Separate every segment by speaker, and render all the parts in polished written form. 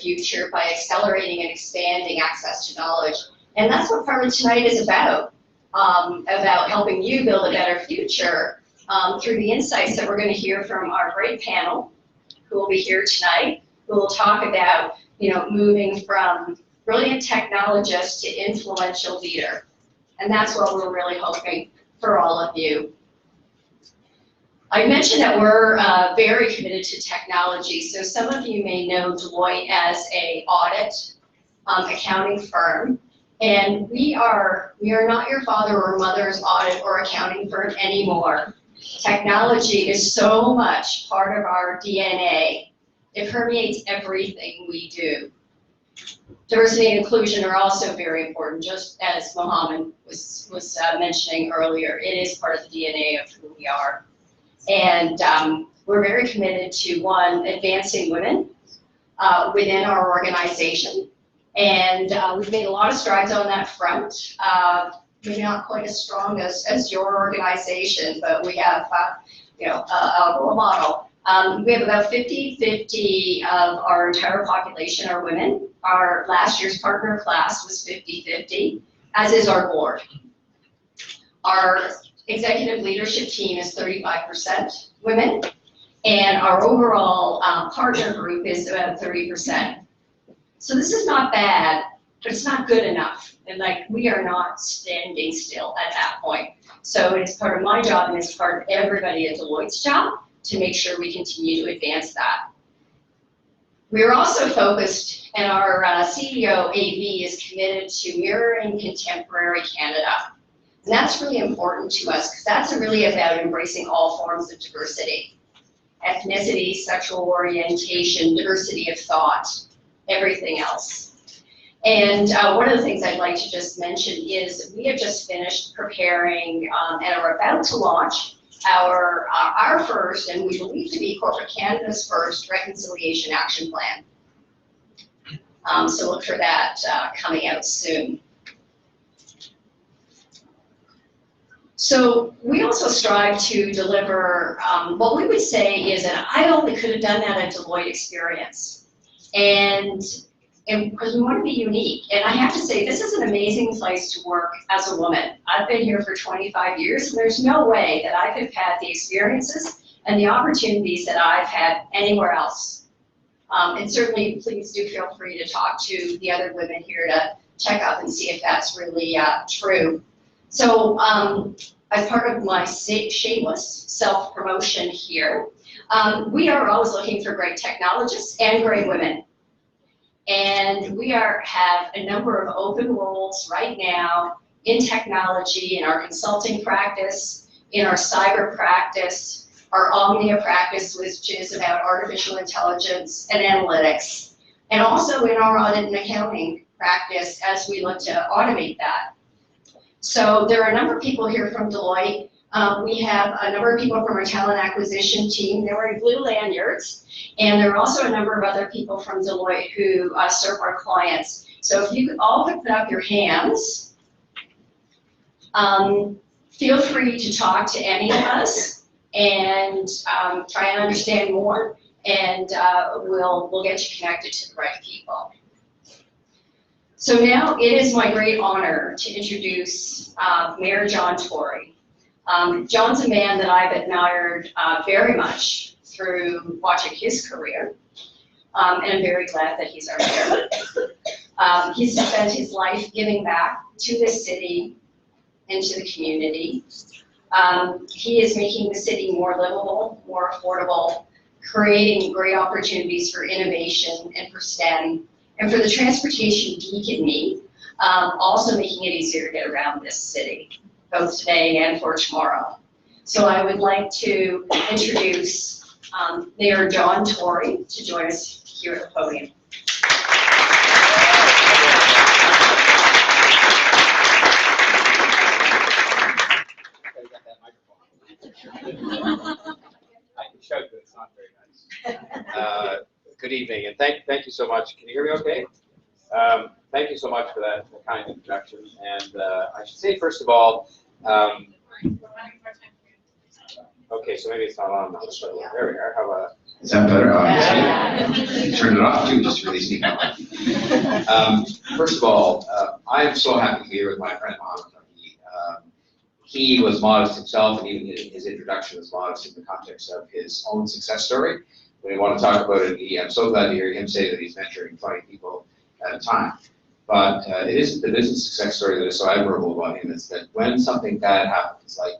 Speaker 1: future by accelerating and expanding access to knowledge. And that's what part of tonight is about helping you build a better future through the insights that we're going to hear from our great panel, who will be here tonight, who will talk about, moving from brilliant technologist to influential leader. And that's what we're really hoping for all of you. I mentioned that we're very committed to technology. So some of you may know Deloitte as an audit accounting firm. And we are not your father or mother's audit or accounting firm anymore. Technology is so much part of our DNA. It permeates everything we do. Diversity and inclusion are also very important, just as Mohammed was mentioning earlier. It is part of the DNA of who we are. And we're very committed to, one, advancing women within our organization. And we've made a lot of strides on that front. Maybe not quite as strong as your organization, but we have, a role model. We have about 50-50 of our entire population are women. Our last year's partner class was 50-50, as is our board. Our executive leadership team is 35% women, and our overall partner group is about 30%. So this is not bad, but it's not good enough. And we are not standing still at that point. So it's part of my job, and it's part of everybody at Deloitte's job to make sure we continue to advance that. We're also focused, and our CEO, AV, is committed to mirroring contemporary Canada. And that's really important to us, because that's really about embracing all forms of diversity. Ethnicity, sexual orientation, diversity of thought, everything else. And one of the things I'd like to just mention is we have just finished preparing and are about to launch our first, and we believe to be Corporate Canada's first, Reconciliation Action Plan. So look for that coming out soon. So we also strive to deliver what we would say is an I only could have done that at Deloitte experience. And because we want to be unique. And I have to say, this is an amazing place to work as a woman. I've been here for 25 years, and there's no way that I could have had the experiences and the opportunities that I've had anywhere else. And certainly, please do feel free to talk to the other women here to check up and see if that's really true. So as part of my shameless self-promotion here, we are always looking for great technologists and great women. And we have a number of open roles right now in technology, in our consulting practice, in our cyber practice, our Omnia practice, which is about artificial intelligence and analytics, and also in our audit and accounting practice as we look to automate that. So there are a number of people here from Deloitte. We have a number of people from our talent acquisition team. They're wearing blue lanyards. And there are also a number of other people from Deloitte who serve our clients. So if you could all put up your hands, feel free to talk to any of us and try and understand more, and we'll get you connected to the right people. So now it is my great honor to introduce Mayor John Tory. John's a man that I've admired very much through watching his career, and I'm very glad that he's our mayor. He's spent his life giving back to the city and to the community. He is making the city more livable, more affordable, creating great opportunities for innovation and for STEM, and for the transportation geek in me, also making it easier to get around this city, both today and for tomorrow. So I would like to introduce Mayor John Tory to join us here at the podium.
Speaker 2: I can show you, it's not very nice. Good evening, and thank you so much. Can you hear me okay? Thank you so much for that kind introduction. And I should say, first of all, okay, so maybe it's not on now. So there we are.
Speaker 3: Is that better? Oh, you turned it off too, just to really speak out. First of all, I am so happy to be here with my friend Mohammed. He was modest himself, and even his introduction was modest in the context of his own success story. When we want to talk about it, I'm so glad to hear him say that he's mentoring 20 people at a time. But it isn't the business success story that is so admirable about him. It's that when something bad happens, like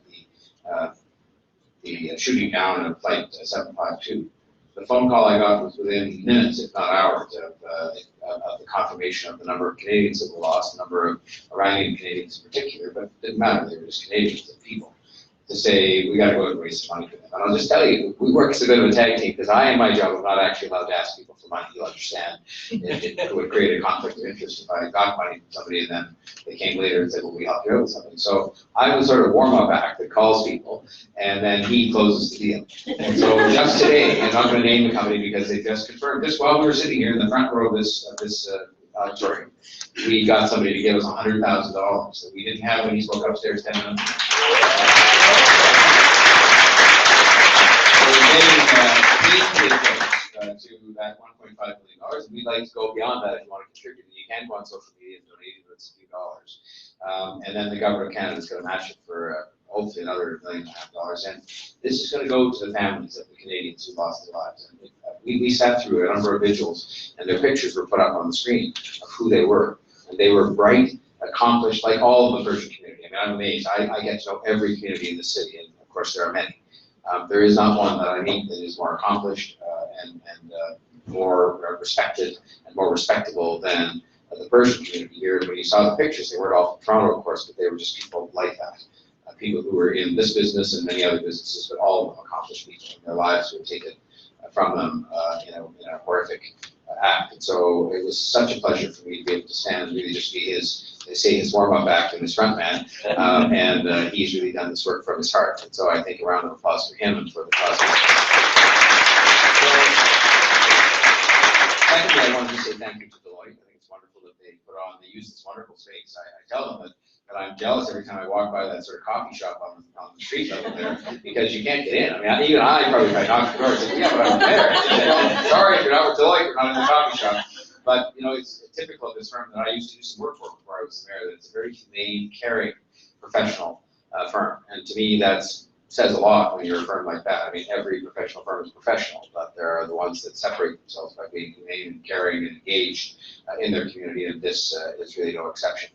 Speaker 3: the shooting down of Flight 752, the phone call I got was within minutes, if not hours, of the confirmation of the number of Canadians that were lost, the number of Iranian Canadians in particular, but it didn't matter, they were just Canadians and people, to say, we got to go out and raise some money for them. And I'll just tell you, we work as a bit of a tag team, because I, in my job, am not actually allowed to ask people for money. You'll understand. It would create a conflict of interest if I got money from somebody and then they came later and said, well, we helped you out with something. So I was sort of warm-up act that calls people, and then he closes the deal. And so just today, I'm not going to name the company because they just confirmed, just while we were sitting here in the front row of this auditorium, we got somebody to give us $100,000 that we didn't have when he spoke upstairs 10 minutes ago. To that $1.5 million, and we'd like to go beyond that if you want to contribute. You can go on social media and donate even it's a few dollars. And then the government of Canada is going to match it for hopefully another $1.5 million. And this is going to go to the families of the Canadians who lost their lives. And we sat through a number of vigils, and their pictures were put up on the screen of who they were. And they were bright, accomplished, like all of the Persian community. I mean, I'm amazed. I get to know every community in the city, and of course there are many. There is not one that I meet that is more accomplished and more respected and more respectable than the Persian community here. When you saw the pictures, they weren't all from Toronto, of course, but they were just people like that. People who were in this business and many other businesses, but all of them accomplished people, and their lives were taken from them in a horrific act. And so it was such a pleasure for me to be able to stand and really just be his warm-up act and his front man. And he's really done this work from his heart. And so I think a round of applause for him and for the cause. Secondly, I wanted to say thank you to Deloitte. I think it's wonderful that they use this wonderful space. I tell them that I'm jealous every time I walk by that sort of coffee shop on the street level there, because you can't get in. I mean, even I probably, if I knocked the door and said, yeah, but I'm there. Well, sorry, if you're not with Deloitte, you're not in the coffee shop. But, it's typical of this firm that I used to do some work for before I was there, that it's a very humane, caring, professional firm. And to me, that says a lot when you're a firm like that. I mean, every professional firm is professional, but there are the ones that separate themselves by being humane and caring and engaged in their community, and this is really no exception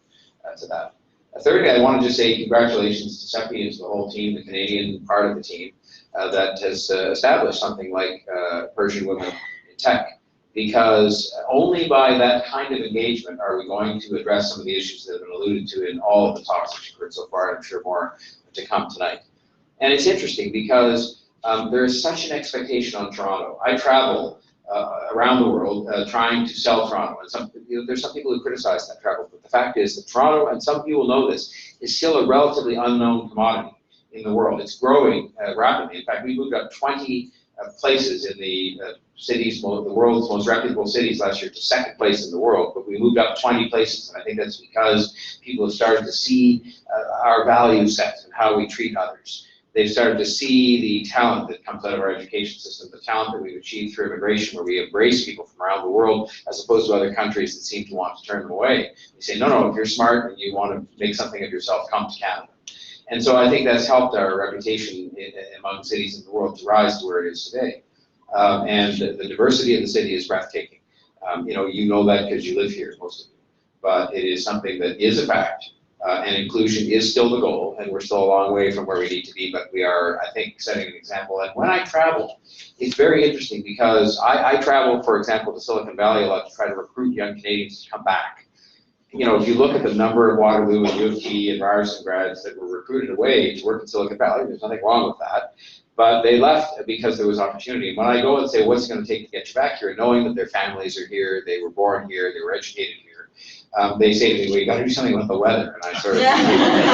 Speaker 3: to that. Thirdly, I wanted to say congratulations to Sepideh and to the whole team, the Canadian part of the team, that has established something like Persian Women in Tech, because only by that kind of engagement are we going to address some of the issues that have been alluded to in all of the talks that you've heard so far, and I'm sure more to come tonight. And it's interesting because there is such an expectation on Toronto. I travel around the world trying to sell Toronto, and there's some people who criticize that travel, but the fact is that Toronto, and some people know this, is still a relatively unknown commodity in the world. It's growing rapidly. In fact, we moved up 20 places in the the world's most reputable cities last year to second place in the world, but we moved up 20 places, and I think that's because people have started to see our value set and how we treat others. They've started to see the talent that comes out of our education system, the talent that we've achieved through immigration, where we embrace people from around the world, as opposed to other countries that seem to want to turn them away. You say, no, if you're smart and you want to make something of yourself, come to Canada. And so I think that's helped our reputation among cities in the world to rise to where it is today. And the diversity of the city is breathtaking. You know that because you live here, most of you. But it is something that is a fact. And inclusion is still the goal, and we're still a long way from where we need to be, but we are, I think, setting an example. And when I travel, it's very interesting because I travel, for example, to Silicon Valley a lot to try to recruit young Canadians to come back. If you look at the number of Waterloo and U of T and Ryerson grads that were recruited away to work in Silicon Valley, there's nothing wrong with that. But they left because there was opportunity. And when I go and say, what's it going to take to get you back here, knowing that their families are here, they were born here, they were educated here, they say to me, well, you got to do something with the weather. And I sort of,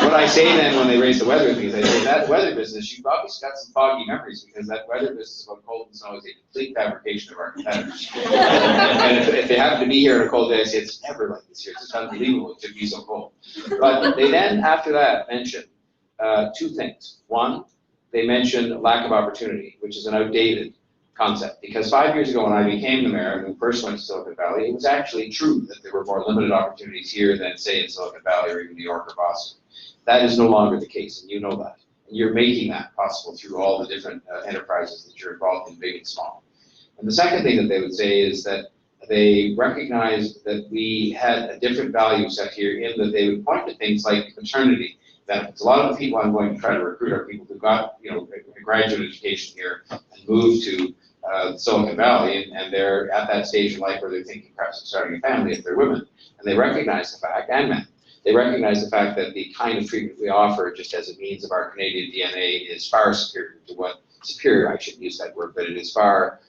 Speaker 3: what I say then when they raise the weather with me is, I say, that weather business, you've obviously got some foggy memories, because that weather business about cold and snow is a complete fabrication of our competitors. And if they happen to be here on a cold day, I say, it's never like this here. It's unbelievable it could be so cold. But they then, after that, mention two things. One, they mention lack of opportunity, which is an outdated concept. Because 5 years ago when I became the mayor and we first went to Silicon Valley, it was actually true that there were more limited opportunities here than, say, in Silicon Valley or even New York or Boston. That is no longer the case, and you know that. And you're making that possible through all the different enterprises that you're involved in, big and small. And the second thing that they would say is that they recognized that we had a different value set here in that they would point to things like maternity benefits. A lot of the people I'm going to try to recruit are people who got, a graduate education here and moved to Silicon Valley, and they're at that stage in life where they're thinking perhaps of starting a family if they're women. And they recognize the fact, and men, they recognize the fact that the kind of treatment we offer, just as a means of our Canadian DNA, is far superior to superior, I shouldn't use that word, but it is far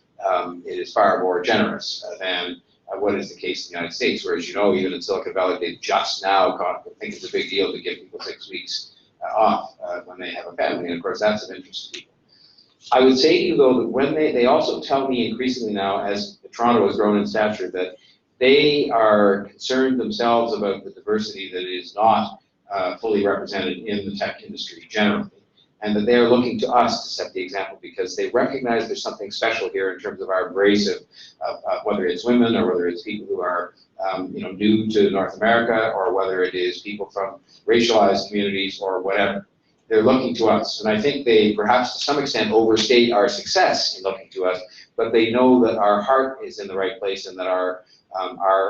Speaker 3: more generous than what is the case in the United States, whereas, even in Silicon Valley, they've just now think it's a big deal to give people 6 weeks off when they have a family, and of course that's of interest to people. I would say to you though that when they also tell me increasingly now, as Toronto has grown in stature, that they are concerned themselves about the diversity that is not fully represented in the tech industry generally, and that they are looking to us to set the example because they recognize there's something special here in terms of our embrace of whether it's women or whether it's people who are new to North America or whether it is people from racialized communities or whatever. They're looking to us, and I think they perhaps to some extent overstate our success in looking to us, but they know that our heart is in the right place and that our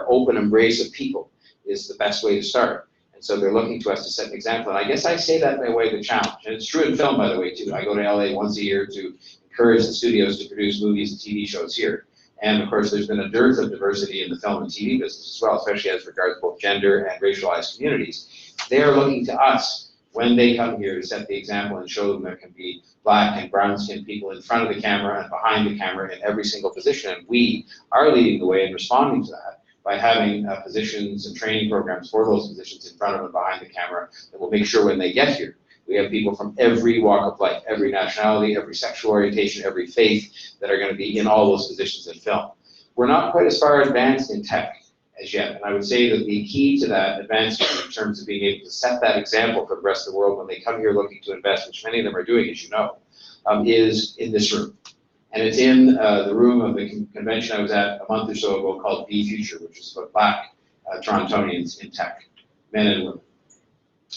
Speaker 3: open embrace of people is the best way to start. And so they're looking to us to set an example. And I guess I say that by way of a challenge. And it's true in film, by the way, too. I go to LA once a year to encourage the studios to produce movies and TV shows here. And of course, there's been a dearth of diversity in the film and TV business as well, especially as regards both gender and racialized communities. They are looking to us when they come here to set the example and show them there can be black and brown-skinned people in front of the camera and behind the camera in every single position. And we are leading the way in responding to that by having positions and training programs for those positions in front of and behind the camera that will make sure when they get here, we have people from every walk of life, every nationality, every sexual orientation, every faith that are going to be in all those positions in film. We're not quite as far advanced in tech as yet, and I would say that the key to that advancement in terms of being able to set that example for the rest of the world when they come here looking to invest, which many of them are doing, as you know, is in this room. And it's in the room of the convention I was at a month or so ago called Be Future, which is about black Torontonians in tech, men and women.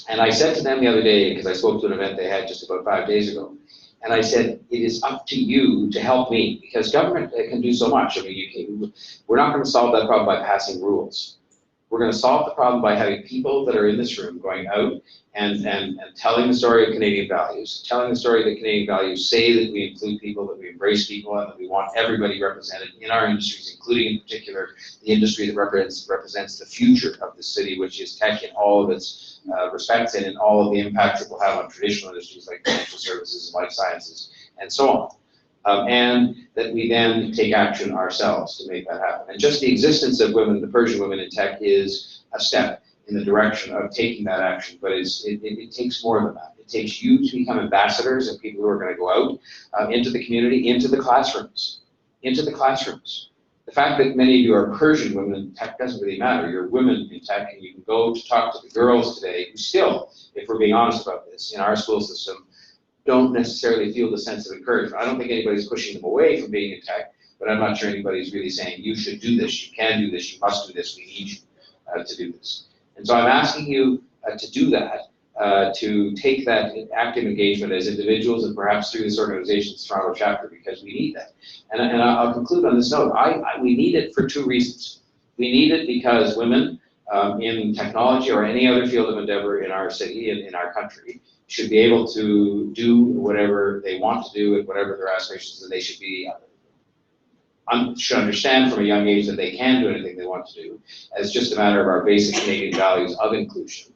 Speaker 3: And I said to them the other day, because I spoke to an event they had just about 5 days ago, and I said, it is up to you to help me, because government can do so much. I mean, we're not going to solve that problem by passing rules. We're going to solve the problem by having people that are in this room going out and telling the story of Canadian values, telling the story that Canadian values say that we include people, that we embrace people, and that we want everybody represented in our industries, including in particular the industry that represents the future of the city, which is tech in all of its respects and in all of the impacts it will have on traditional industries like financial services and life sciences and so on. And that we then take action ourselves to make that happen. And just the existence of women, the Persian women in tech, is a step in the direction of taking that action, but it takes more than that. It takes you to become ambassadors and people who are going to go out into the community, into the classrooms. The fact that many of you are Persian women in tech doesn't really matter. You're women in tech, and you can go to talk to the girls today who still, if we're being honest about this, in our school system, don't necessarily feel the sense of encouragement. I don't think anybody's pushing them away from being in tech, but I'm not sure anybody's really saying, you should do this, you can do this, you must do this, we need you to do this. And so I'm asking you to do that, to take that active engagement as individuals and perhaps through this organization's Toronto chapter, because we need that. And I'll conclude on this note. We need it for two reasons. We need it because women in technology or any other field of endeavor in our city and in our country should be able to do whatever they want to do and whatever their aspirations, and they should understand from a young age that they can do anything they want to do as just a matter of our basic Canadian values of inclusion.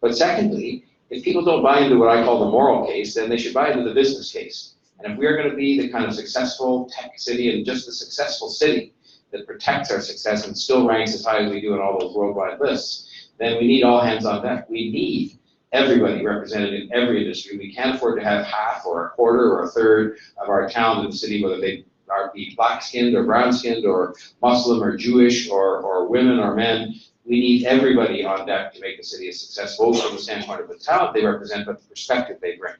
Speaker 3: But secondly, if people don't buy into what I call the moral case, then they should buy into the business case. And if we are going to be the kind of successful tech city and just the successful city that protects our success and still ranks as high as we do in all those worldwide lists, then we need all hands on deck. We need everybody represented in every industry. We can't afford to have half or a quarter or a third of our talent in the city, whether they be black-skinned or brown-skinned or Muslim or Jewish or women or men. We need everybody on deck to make the city a success, both from the standpoint of the talent they represent, but the perspective they bring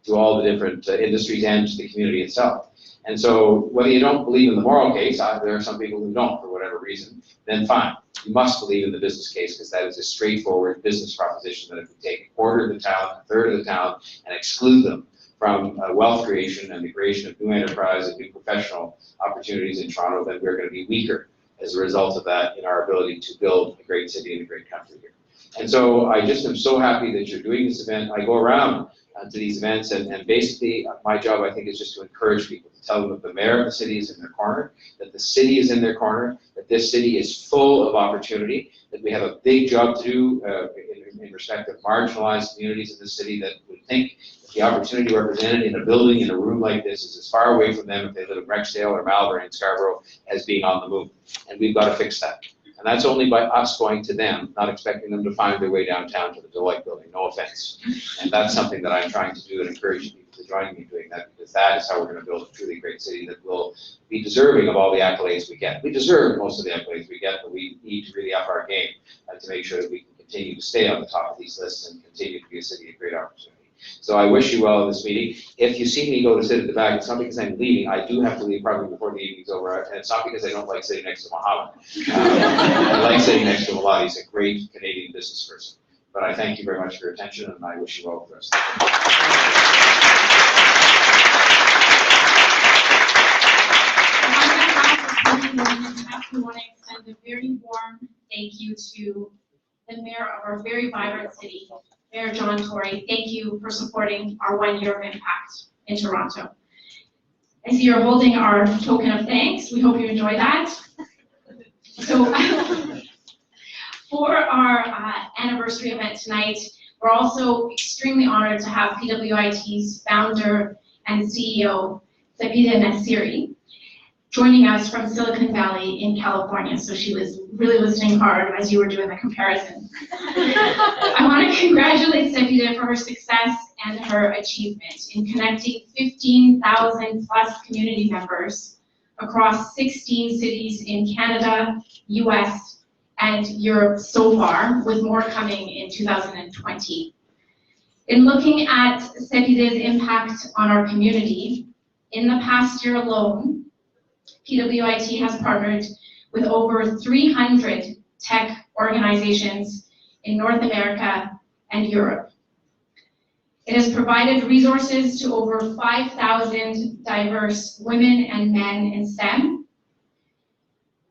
Speaker 3: to all the different industries and to the community itself. And so whether you don't believe in the moral case, there are some people who don't for whatever reason, then fine. You must believe in the business case because that is a straightforward business proposition that if we take a quarter of the town, a third of the town, and exclude them from wealth creation and the creation of new enterprise and new professional opportunities in Toronto, then we're going to be weaker as a result of that in our ability to build a great city and a great country here. And so I just am so happy that you're doing this event. I go around to these events and basically my job I think is just to encourage people, to tell them that the mayor of the city is in their corner, that the city is in their corner, that this city is full of opportunity, that we have a big job to do in respect of marginalized communities in the city that would think that the opportunity represented in a building, in a room like this is as far away from them if they live in Rexdale or Malvern and Scarborough as being on the moon. And we've got to fix that. And that's only by us going to them, not expecting them to find their way downtown to the Deloitte building, no offense. And that's something that I'm trying to do and encourage people to join me doing that, because that is how we're going to build a truly great city that will be deserving of all the accolades we get. We deserve most of the accolades we get, but we need to really up our game to make sure that we can continue to stay on the top of these lists and continue to be a city of great opportunity. So I wish you well in this meeting. If you see me go to sit at the back, it's not because I'm leaving. I do have to leave probably before the evening's over, and it's not because I don't like sitting next to Mohammed. I like sitting next to him a lot. He's a great Canadian business person. But I thank you very much for your attention, and I wish you well for the rest of the day.
Speaker 4: We want to extend a very warm thank you to the mayor of our very vibrant city, Mayor John Tory. Thank you for supporting our 1 year of impact in Toronto. I see you're holding our token of thanks. We hope you enjoy that. So for our anniversary event tonight, we're also extremely honored to have PWIT's founder and CEO, Sepideh Nasiri, joining us from Silicon Valley in California. So she was really listening hard as you were doing the comparison. I want to congratulate Sepideh for her success and her achievement in connecting 15,000 plus community members across 16 cities in Canada, US, and Europe so far, with more coming in 2020. In looking at Sepideh's impact on our community, in the past year alone, PWIT has partnered with over 300 tech organizations in North America and Europe. It has provided resources to over 5,000 diverse women and men in STEM.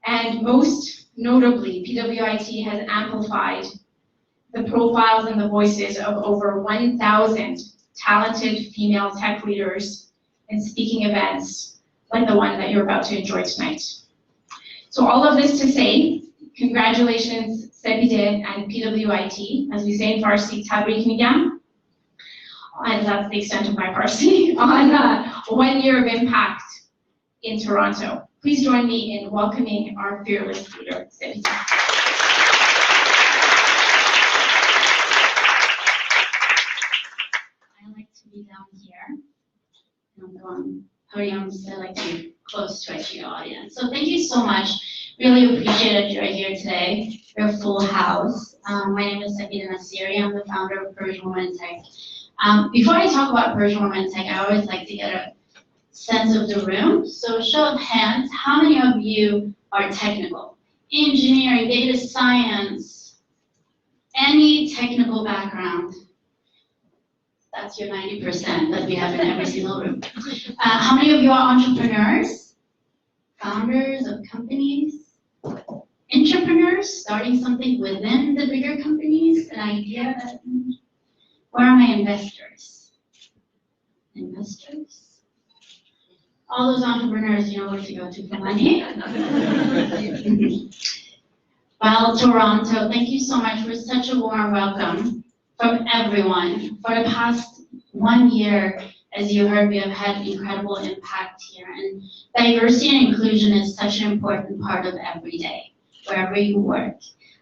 Speaker 4: And most notably, PWIT has amplified the profiles and the voices of over 1,000 talented female tech leaders in speaking events like the one that you're about to enjoy tonight. So all of this to say, congratulations Sepideh and PWIT, as we say in Farsi, tabrik migam, and that's the extent of my Farsi, on 1 year of impact in Toronto. Please join me in welcoming our fearless leader, Sepideh.
Speaker 5: I like to be down here, and I'm going podiums. I like to be close to the audience. So thank you so much. Really appreciate it you're here today. We're a full house. My name is Sepideh Nasiri. I'm the founder of Persian Women Tech. Before I talk about Persian Women Tech, I always like to get a sense of the room. So show of hands, how many of you are technical? Engineering, data science, any technical background. That's your 90% that we have in every single room. How many of you are entrepreneurs? Founders of companies? Entrepreneurs, starting something within the bigger companies, an idea that, where are my investors? Investors? All those entrepreneurs, you know where to go to for money. Well, Toronto, thank you so much for such a warm welcome from everyone. For the past 1 year, as you heard, we have had incredible impact here, and diversity and inclusion is such an important part of every day, wherever you work.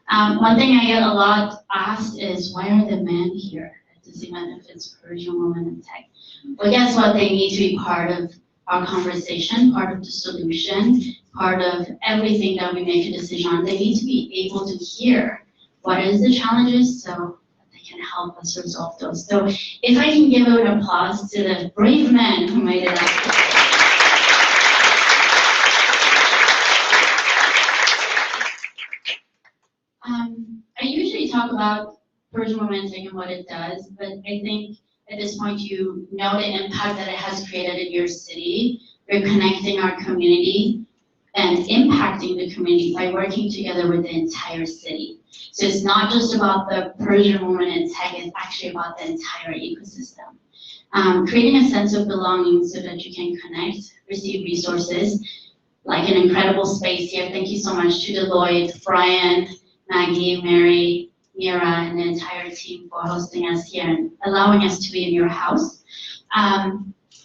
Speaker 5: One thing I get a lot asked is, why are the men here at this event if it's Persian Women in Tech? Well, guess what? They need to be part of our conversation, part of the solution, part of everything that we make a decision on. They need to be able to hear what is the challenges so can help us resolve those. So if I can give an applause to the brave men who made it up. I usually talk about Persian romantic and what it does, but I think at this point you know the impact that it has created in your city. We're connecting our community and impacting the community by working together with the entire city. So it's not just about the Persian woman in tech, it's actually about the entire ecosystem. Creating a sense of belonging so that you can connect, receive resources, like an incredible space here. Thank you so much to Deloitte, Brian, Maggie, Mary, Nira, and the entire team for hosting us here and allowing us to be in your house.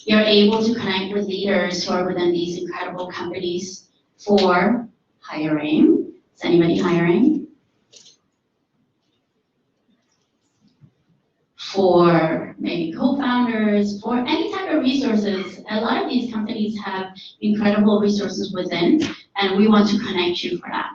Speaker 5: You're able to connect with leaders who are within these incredible companies for hiring. Is anybody hiring? For maybe co-founders, for any type of resources. A lot of these companies have incredible resources within, and we want to connect you for that.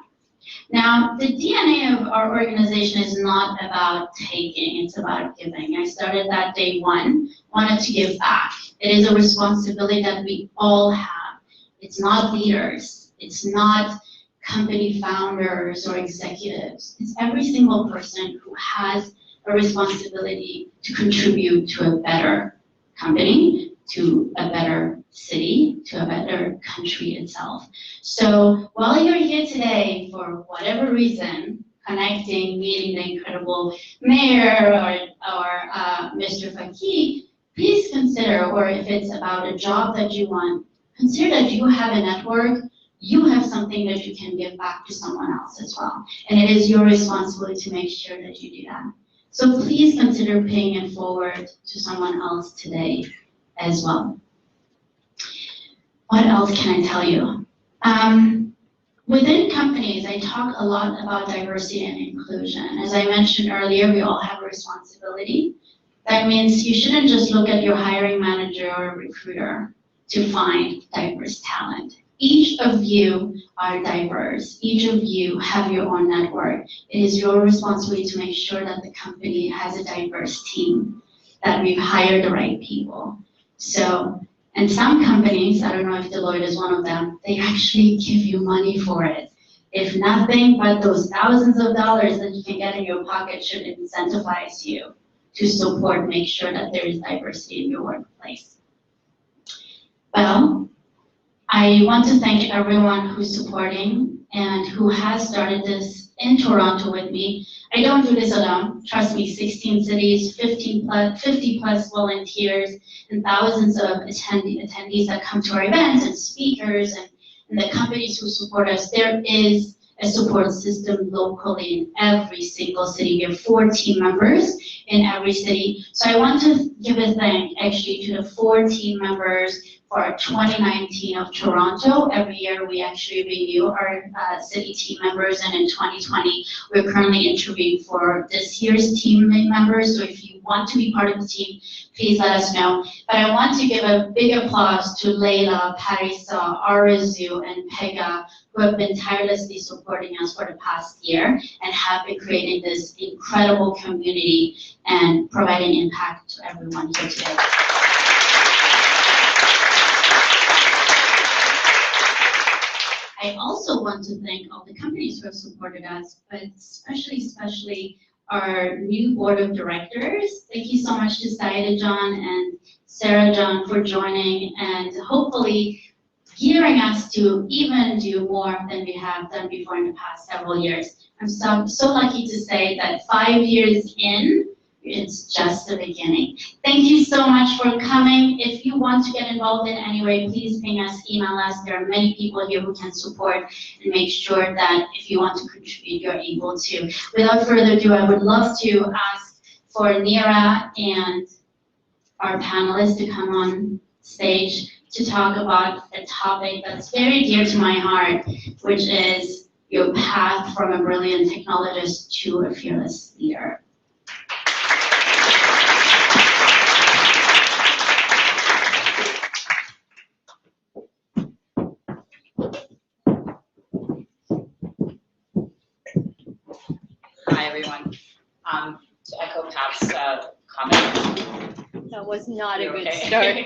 Speaker 5: Now, the DNA of our organization is not about taking, it's about giving. I started that day one, wanted to give back. It is a responsibility that we all have. It's not leaders, it's not company founders or executives. It's every single person who has a responsibility to contribute to a better company, to a better city, to a better country itself. So while you're here today, for whatever reason, connecting, meeting the incredible mayor or Mr. Faki, please consider, or if it's about a job that you want, consider that you have a network, you have something that you can give back to someone else as well. And it is your responsibility to make sure that you do that. So please consider paying it forward to someone else today as well. What else can I tell you? Within companies, I talk a lot about diversity and inclusion. As I mentioned earlier, we all have a responsibility. That means you shouldn't just look at your hiring manager or recruiter to find diverse talent. Each of you are diverse. Each of you have your own network. It is your responsibility to make sure that the company has a diverse team, that we've hired the right people. So, and some companies, I don't know if Deloitte is one of them, they actually give you money for it. If nothing but those thousands of dollars that you can get in your pocket should incentivize you to support, make sure that there is diversity in your workplace. Well, I want to thank everyone who's supporting and who has started this in Toronto with me. I don't do this alone. Trust me, 16 cities, 50 plus volunteers, and thousands of attendees that come to our events, and speakers, and the companies who support us. There is a support system locally in every single city. We have 4 team members in every city. So I want to give a thank actually to the 4 team members for 2019 of Toronto. Every year we actually renew our city team members, and in 2020 we're currently interviewing for this year's team members. So if you want to be part of the team, please let us know. But I want to give a big applause to Leila, Parisa, Arazu, and Pega, who have been tirelessly supporting us for the past year and have been creating this incredible community and providing impact to everyone here today. I also want to thank all the companies who have supported us, but especially our new board of directors. Thank you so much to Saida John and Sarah John for joining and hopefully gearing us to even do more than we have done before in the past several years. I'm so lucky to say that 5 years in, it's just the beginning. Thank you so much for coming. If you want to get involved in any way, please ping us, email us. There are many people here who can support and make sure that if you want to contribute, you're able to. Without further ado, I would love to ask for Nira and our panelists to come on stage to talk about a topic that's very dear to my heart, which is your path from a brilliant technologist to a fearless leader.
Speaker 6: Hi, everyone. To echo Pat's comment.
Speaker 7: That was not a good
Speaker 6: Okay.
Speaker 7: start.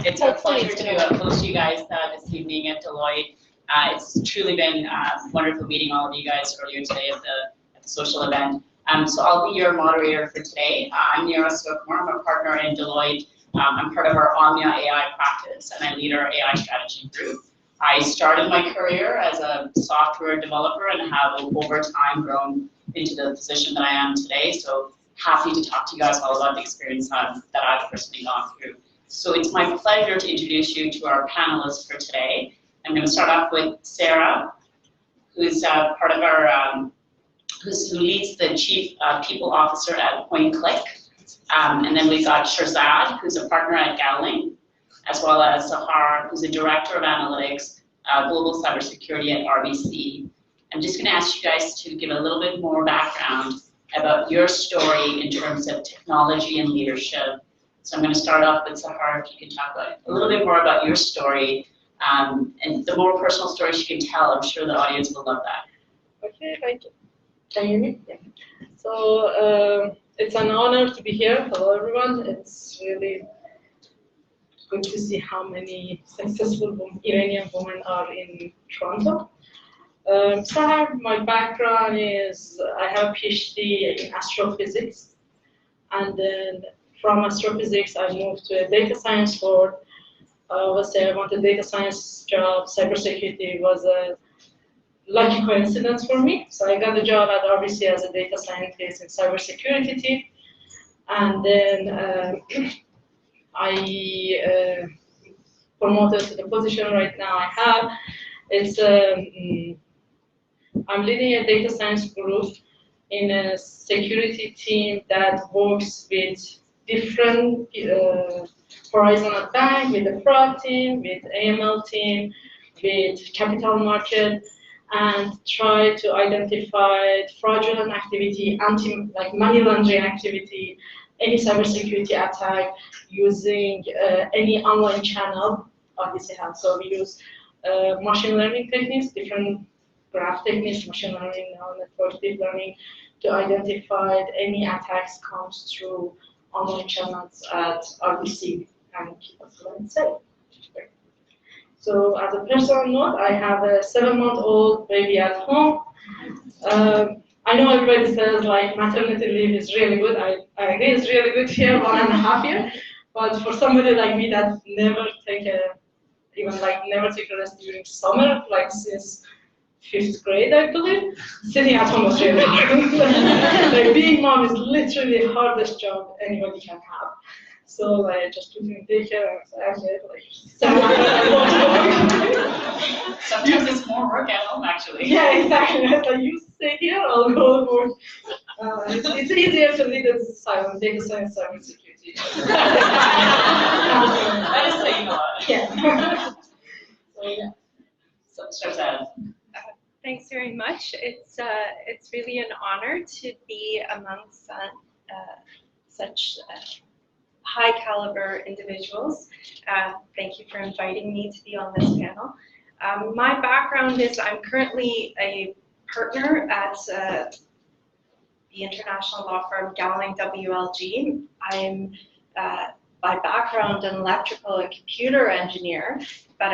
Speaker 6: It's a pleasure to host you guys this evening at Deloitte. It's truly been wonderful meeting all of you guys earlier today at the social event. So I'll be your moderator for today. I'm Nira Sivakumar. I'm a partner in Deloitte. I'm part of our Omnia AI practice, and I lead our AI strategy group. I started my career as a software developer and have over time grown into the position that I am today. So happy to talk to you guys all about the experience that I've personally gone through. So it's my pleasure to introduce you to our panelists for today. I'm going to start off with Sarah, who's part of our, who leads the Chief People Officer at PointClick. And then we've got Shahrzad, who's a partner at Gowling, as well as Sahar, who's a Director of Analytics, Global Cybersecurity at RBC. I'm just going to ask you guys to give a little bit more background about your story in terms of technology and leadership. So I'm going to start off with Sahar, if you can talk about a little bit more about your story, and the more personal stories you can tell, I'm sure the audience will love that.
Speaker 7: Okay, thank you. Can you hear me? Yeah. So it's an honor to be here. Hello, everyone. It's really good to see how many successful Iranian women are in Toronto. So my background is I have a PhD in astrophysics, and then from astrophysics I moved to a data science board. I wanted a data science job. Cybersecurity was a lucky coincidence for me. So I got a job at RBC as a data scientist in cybersecurity team, and then I promoted to the position right now I have. It's I'm leading a data science group in a security team that works with different horizontal bank, with the fraud team, with AML team, with capital market, and try to identify fraudulent activity, like money laundering activity, any cybersecurity attack using any online channel. Obviously, so we use machine learning techniques, different graph techniques, machine learning, neural network, deep learning, to identify any attacks comes through online channels at RBC and keep us safe. So as a personal note, I have a 7-month-old baby at home. I know everybody says like maternity leave is really good. I agree it's really good here, 1.5 years. But for somebody like me that never take a rest during summer, like since 5th grade, I believe, sitting at home was really hard. Like being mom is literally the hardest job anybody can have. So I just put in daycare and like 7 hours.
Speaker 6: Sometimes it's more work at home, actually.
Speaker 7: Yeah, exactly. Like you stay here, I'll go to work. It's easier to lead as silent data science, cybersecurity.
Speaker 6: That is saying a lot.
Speaker 7: Yeah. So yeah.
Speaker 6: So Shahrzad.
Speaker 8: Thanks very much. It's really an honor to be amongst such high caliber individuals. Thank you for inviting me to be on this panel. My background is I'm currently a partner at the international law firm Gowling WLG. I'm by background an electrical and computer engineer, but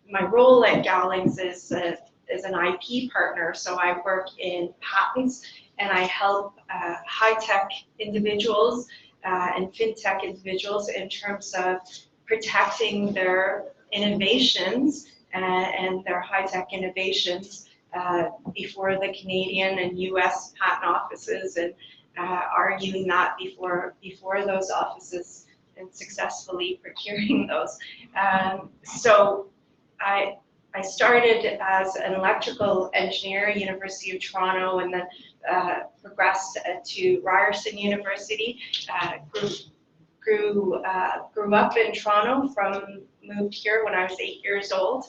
Speaker 8: my role at Gowling's is an IP partner, so I work in patents and I help high-tech individuals and fintech individuals in terms of protecting their innovations and their high-tech innovations before the Canadian and US patent offices, and arguing that before those offices and successfully procuring those. So I started as an electrical engineer at University of Toronto, and then progressed to Ryerson University. Grew up in Toronto. Moved here when I was 8 years old,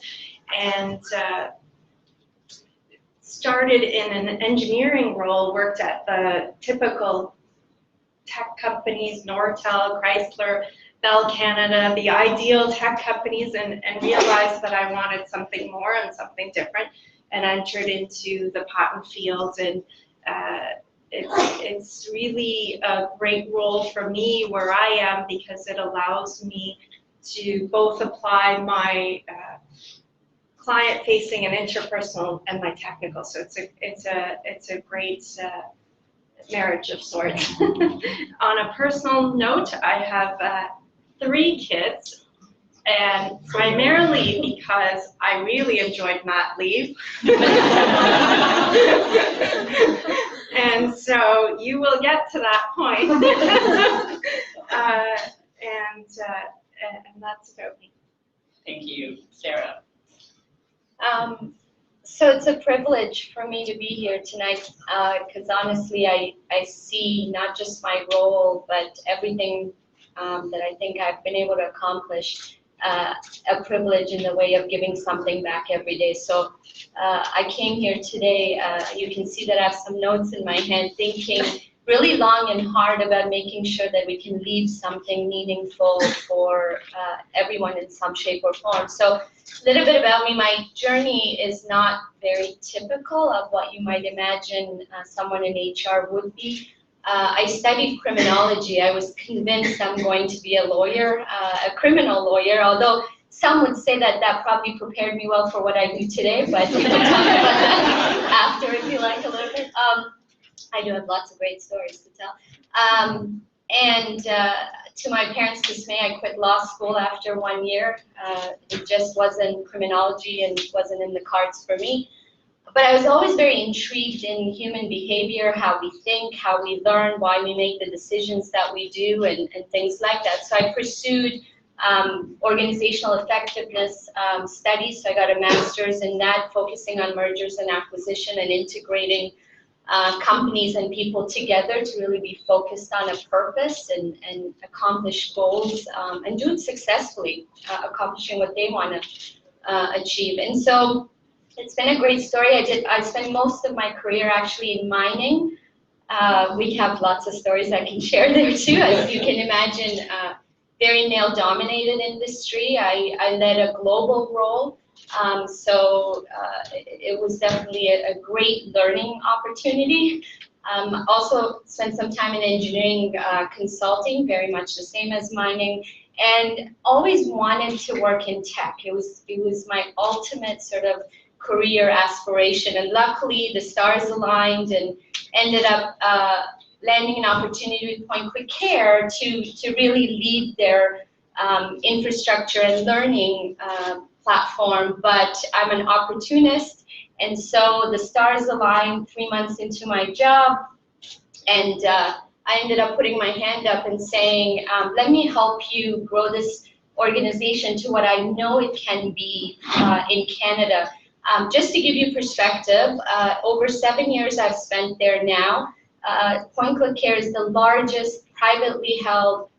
Speaker 8: and started in an engineering role. Worked at the typical tech companies, Nortel, Chrysler, Bell Canada, the ideal tech companies, and realized that I wanted something more and something different, and entered into the patent field. And it's really a great role for me where I am, because it allows me to both apply my client-facing and interpersonal, and my technical. So it's a great marriage of sorts. On a personal note, I have 3 kids, and primarily because I really enjoyed mat leave. And so you will get to that point. And that's about me.
Speaker 6: Thank you, Sarah.
Speaker 9: So it's a privilege for me to be here tonight because honestly I see not just my role but everything that I think I've been able to accomplish a privilege in the way of giving something back every day. So I came here today, you can see that I have some notes in my hand thinking really long and hard about making sure that we can leave something meaningful for everyone in some shape or form. So a little bit about me. My journey is not very typical of what you might imagine someone in HR would be. I studied criminology. I was convinced I'm going to be a lawyer, a criminal lawyer, although some would say that that probably prepared me well for what I do today, but we can talk about that after if you like a little bit. I do have lots of great stories to tell. To my parents' dismay, I quit law school after 1 year. It just wasn't criminology and wasn't in the cards for me. But I was always very intrigued in human behavior, how we think, how we learn, why we make the decisions that we do, and things like that. So I pursued organizational effectiveness studies. So I got a master's in that, focusing on mergers and acquisition and integrating companies and people together to really be focused on a purpose and accomplish goals and do it successfully, accomplishing what they want to achieve. And so it's been a great story. I spent most of my career actually in mining. We have lots of stories I can share there too, as you can imagine. Very male-dominated industry. I led a global role. It was definitely a great learning opportunity. Also spent some time in engineering consulting, very much the same as mining, and always wanted to work in tech. It was my ultimate sort of career aspiration, and luckily the stars aligned and ended up landing an opportunity with PointClickCare to really lead their infrastructure and learning platform. But I'm an opportunist, and so the stars aligned 3 months into my job, and I ended up putting my hand up and saying, let me help you grow this organization to what I know it can be in Canada. Just to give you perspective, over 7 years I've spent there now. PointClickCare is the largest privately held,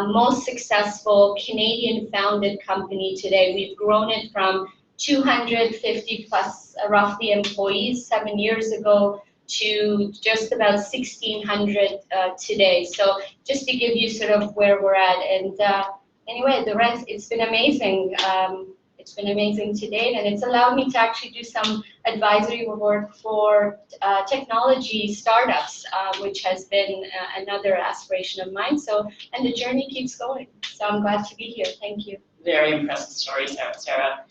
Speaker 9: most successful Canadian-founded company today. We've grown it from 250 plus roughly employees 7 years ago to just about 1,600 today. So just to give you sort of where we're at. And anyway, the rest, it's been amazing. It's been amazing to date, and it's allowed me to actually do some advisory work for technology startups, which has been another aspiration of mine. So, and the journey keeps going. So I'm glad to be here. Thank you.
Speaker 6: Very impressive story, Sarah.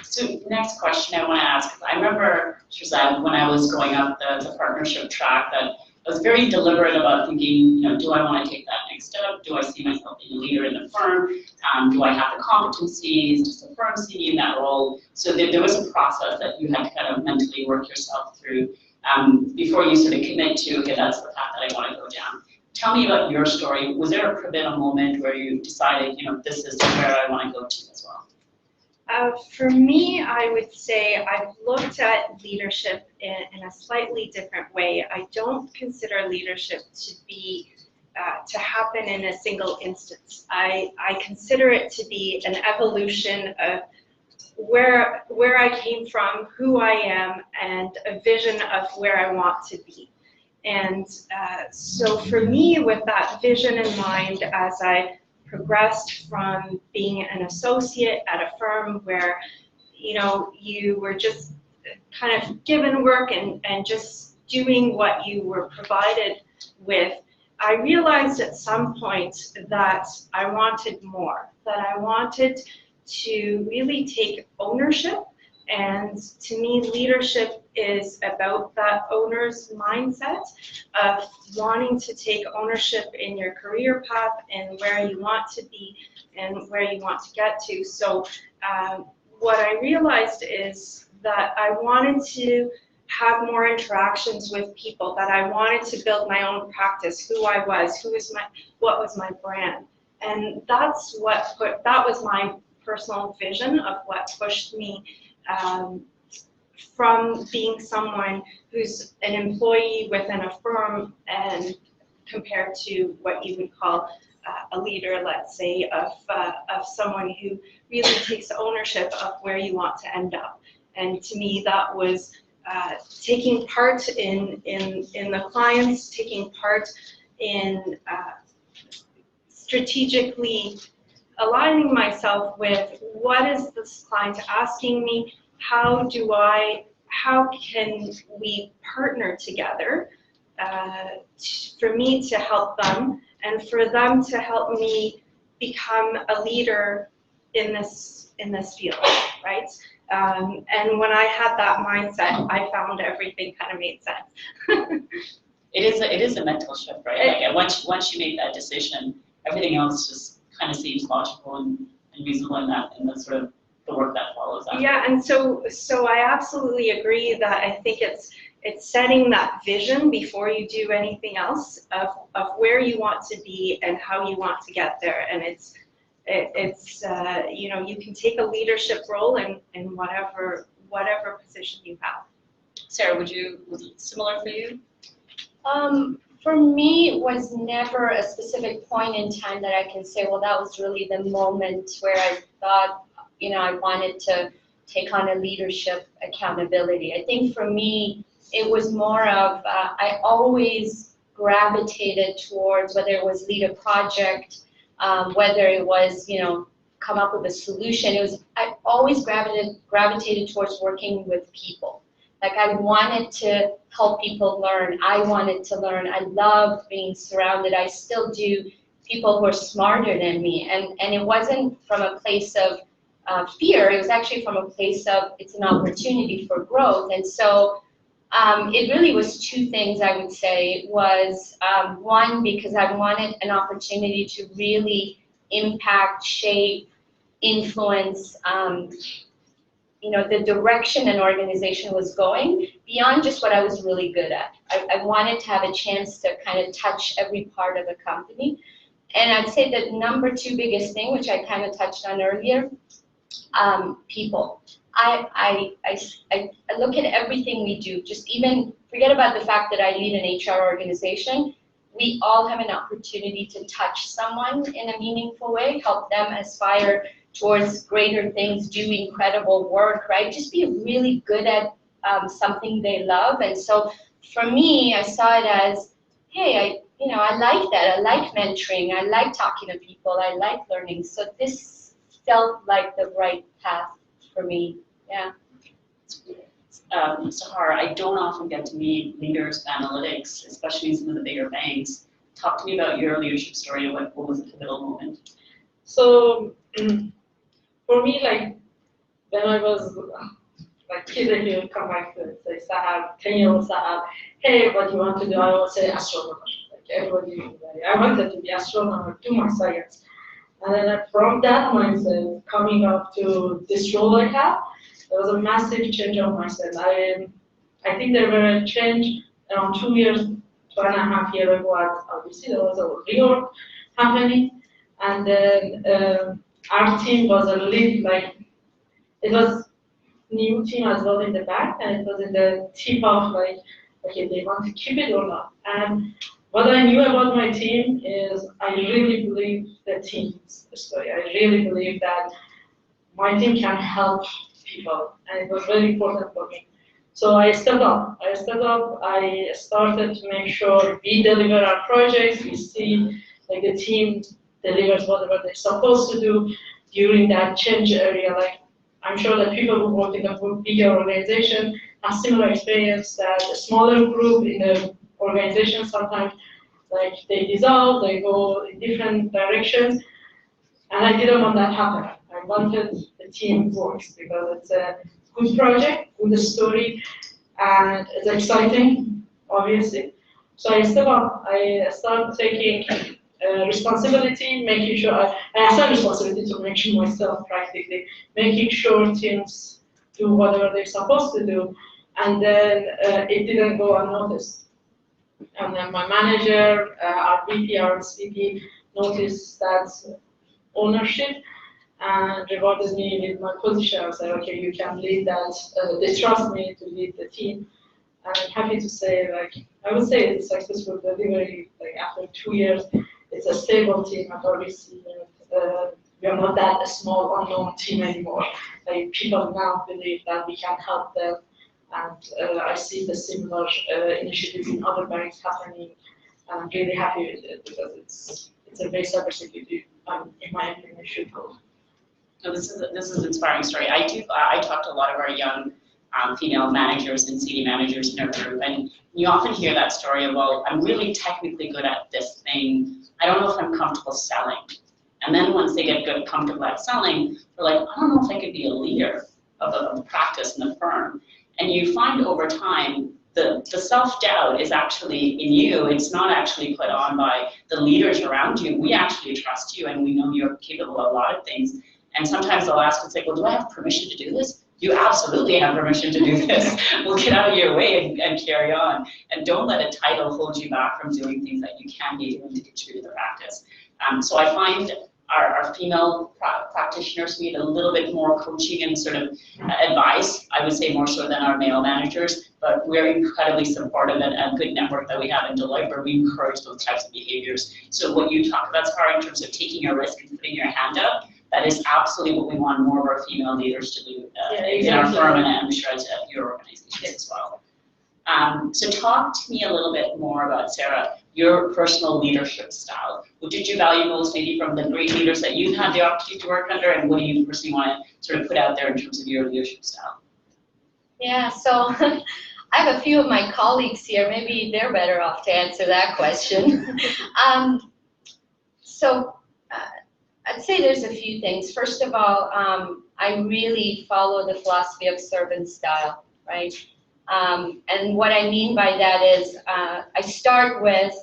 Speaker 6: So next question I want to ask. I remember, Shahrzad, when I was going up the partnership track, that I was very deliberate about thinking, do I want to take that next step? Do I see myself being a leader in the firm? Do I have the competencies? Does the firm see me in that role? So there was a process that you had to kind of mentally work yourself through before you sort of commit to, okay, that's the path that I want to go down. Tell me about your story. Was there a pivotal moment where you decided, this is where I want to go to as well?
Speaker 8: For me, I would say I've looked at leadership in a slightly different way. I don't consider leadership to be to happen in a single instance. I consider it to be an evolution of where I came from, who I am, and a vision of where I want to be. And so for me, with that vision in mind, as I progressed from being an associate at a firm where, you were just kind of given work and just doing what you were provided with, I realized at some point that I wanted more, that I wanted to really take ownership And to me, leadership is about that owner's mindset of wanting to take ownership in your career path and where you want to be and where you want to get to. So what I realized is that I wanted to have more interactions with people, that I wanted to build my own practice, who I was, what was my brand. And that was my personal vision of what pushed me from being someone who's an employee within a firm and compared to what you would call a leader, let's say, of someone who really takes ownership of where you want to end up. And to me, that was taking part in the clients, taking part in strategically aligning myself with what is this client asking me, how can we partner together for me to help them and for them to help me become a leader in this field, right? And when I had that mindset, I found everything kind of made sense.
Speaker 6: It is a mental shift, right? Like once you make that decision, everything else just kind of seems logical and reasonable in that sort of the work that follows after.
Speaker 8: Yeah, and so I absolutely agree that I think it's setting that vision before you do anything else of where you want to be and how you want to get there. And it's you know, you can take a leadership role in whatever position you have.
Speaker 6: Sarah, was it similar for you?
Speaker 9: For me, it was never a specific point in time that I can say, well, that was really the moment where I thought, you know, I wanted to take on a leadership accountability. I think for me, it was more of, I always gravitated towards whether it was lead a project, whether it was, you know, come up with a solution. I always gravitated towards working with people. Like I wanted to help people learn. I wanted to learn. I loved being surrounded. I still do. People who are smarter than me. And it wasn't from a place of fear. It was actually from a place of it's an opportunity for growth. And so it really was two things I would say. Was one, because I wanted an opportunity to really impact, shape, influence, you know, the direction an organization was going beyond just what I was really good at. I wanted to have a chance to kind of touch every part of the company. And I'd say the number two biggest thing, which I kind of touched on earlier, people. I look at everything we do, just even forget about the fact that I lead an HR organization. We all have an opportunity to touch someone in a meaningful way, help them aspire towards greater things, do incredible work, right? Just be really good at something they love. And so for me, I saw it as, hey, I like that. I like mentoring. I like talking to people. I like learning. So this felt like the right path for me. Yeah.
Speaker 6: Sahar, I don't often get to meet leaders of analytics, especially in some of the bigger banks. Talk to me about your leadership story and what was the pivotal moment?
Speaker 7: So for me, like when I was like kid, if you come back to say Sahar, 10-year-old Sahar, hey, what do you want to do? I would say astronomer. Like everybody, I wanted to be astronomer, do my science. And then from that mindset, coming up to this role I have, there was a massive change of mindset. I think there were a change around 2 years, 2.5 years ago at RBC. There was a reorg happening, and then our team was a lead, like it was new team as well in the back, and it was in the tip of like, okay, they want to keep it or not. And what I knew about my team is I really believe the team's story. I really believe that my team can help people, and it was very important for me. So I stepped up. I started to make sure we deliver our projects. We see like the team delivers whatever they're supposed to do during that change area. Like I'm sure that people who work in a bigger organization have similar experience that a smaller group in the organization sometimes like they dissolve, they go in different directions, and I didn't want that to happen. I wanted the team works because good project, good story, and it's exciting, obviously. So I step up. I start taking responsibility, making sure I assign responsibility to make sure myself practically, making sure teams do whatever they're supposed to do, and then it didn't go unnoticed. And then my manager, our VP, our SVP noticed that ownership and rewarded me with my position. I was like, okay, you can lead that. They trust me to lead the team. And I'm happy to say, like, I would say it's successful delivery. Like after 2 years, it's a stable team at RBC. We are not that small unknown team anymore. Like people now believe that we can help them. And I see the similar initiatives in other banks happening. And I'm really happy with it because it's a very cybersecurity, in my opinion, should go.
Speaker 6: No, this is an inspiring story. I talk to a lot of our young female managers and senior managers in our group, and you often hear that story of, well, I'm really technically good at this thing. I don't know if I'm comfortable selling. And then once they get good, comfortable at selling, they're like, I don't know if I could be a leader of the practice in the firm. And you find over time, the self-doubt is actually in you. It's not actually put on by the leaders around you. We actually trust you, and we know you're capable of a lot of things. And sometimes they'll ask us, like, well, do I have permission to do this? You absolutely have permission to do this. We'll get out of your way and carry on. And don't let a title hold you back from doing things that you can be doing to contribute to the practice. So I find our female practitioners need a little bit more coaching and sort of advice, I would say more so than our male managers, but we're incredibly supportive and a good network that we have in Deloitte where we encourage those types of behaviors. So what you talk about, Sahar, in terms of taking a risk and putting your hand up, that is absolutely what we want more of our female leaders to do in our firm, and I'm sure at your organization as well. So talk to me a little bit more about, Sarah, your personal leadership style. What did you value most maybe from the great leaders that you've had the opportunity to work under, and what do you personally want to sort of put out there in terms of your leadership style?
Speaker 9: Yeah, so I have a few of my colleagues here. Maybe they're better off to answer that question. I'd say there's a few things. First of all, I really follow the philosophy of servant style, right? And what I mean by that is I start with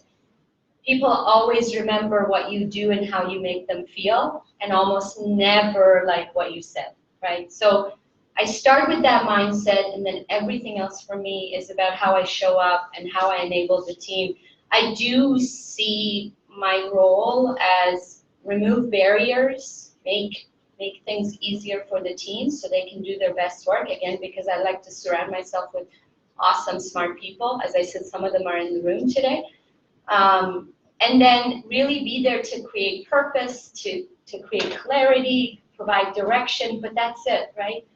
Speaker 9: people always remember what you do and how you make them feel, and almost never like what you said, right? So I start with that mindset, and then everything else for me is about how I show up and how I enable the team. I do see my role as remove barriers, make things easier for the team so they can do their best work, again, because I like to surround myself with awesome, smart people. As I said, some of them are in the room today. And then really be there to create purpose, to create clarity, provide direction, but that's it, right?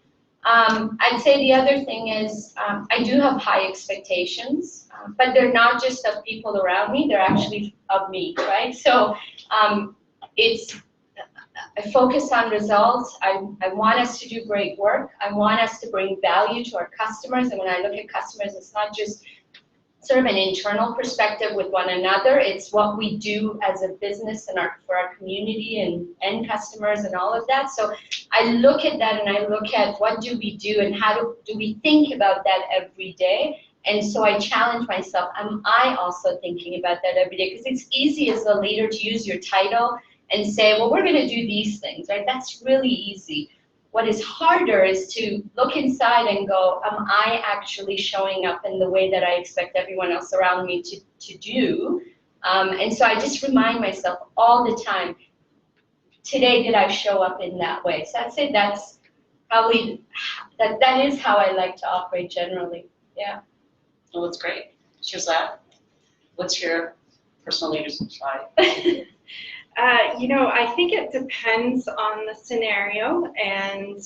Speaker 9: I'd say the other thing is I do have high expectations, but they're not just of people around me, they're actually of me, right? So I focus on results. I want us to do great work. I want us to bring value to our customers. And when I look at customers, it's not just sort of an internal perspective with one another. It's what we do as a business and for our community and end customers and all of that. So I look at that and I look at what do we do and how do we think about that every day. And so I challenge myself, am I also thinking about that every day? Because it's easy as a leader to use your title and say, well, we're going to do these things, right? That's really easy. What is harder is to look inside and go, am I actually showing up in the way that I expect everyone else around me to do? And so I just remind myself all the time, today did I show up in that way? So I'd say that's probably, that is how I like to operate generally, yeah.
Speaker 6: Well, that's great. Shahrzad, what's your personal leadership style?
Speaker 8: I think it depends on the scenario and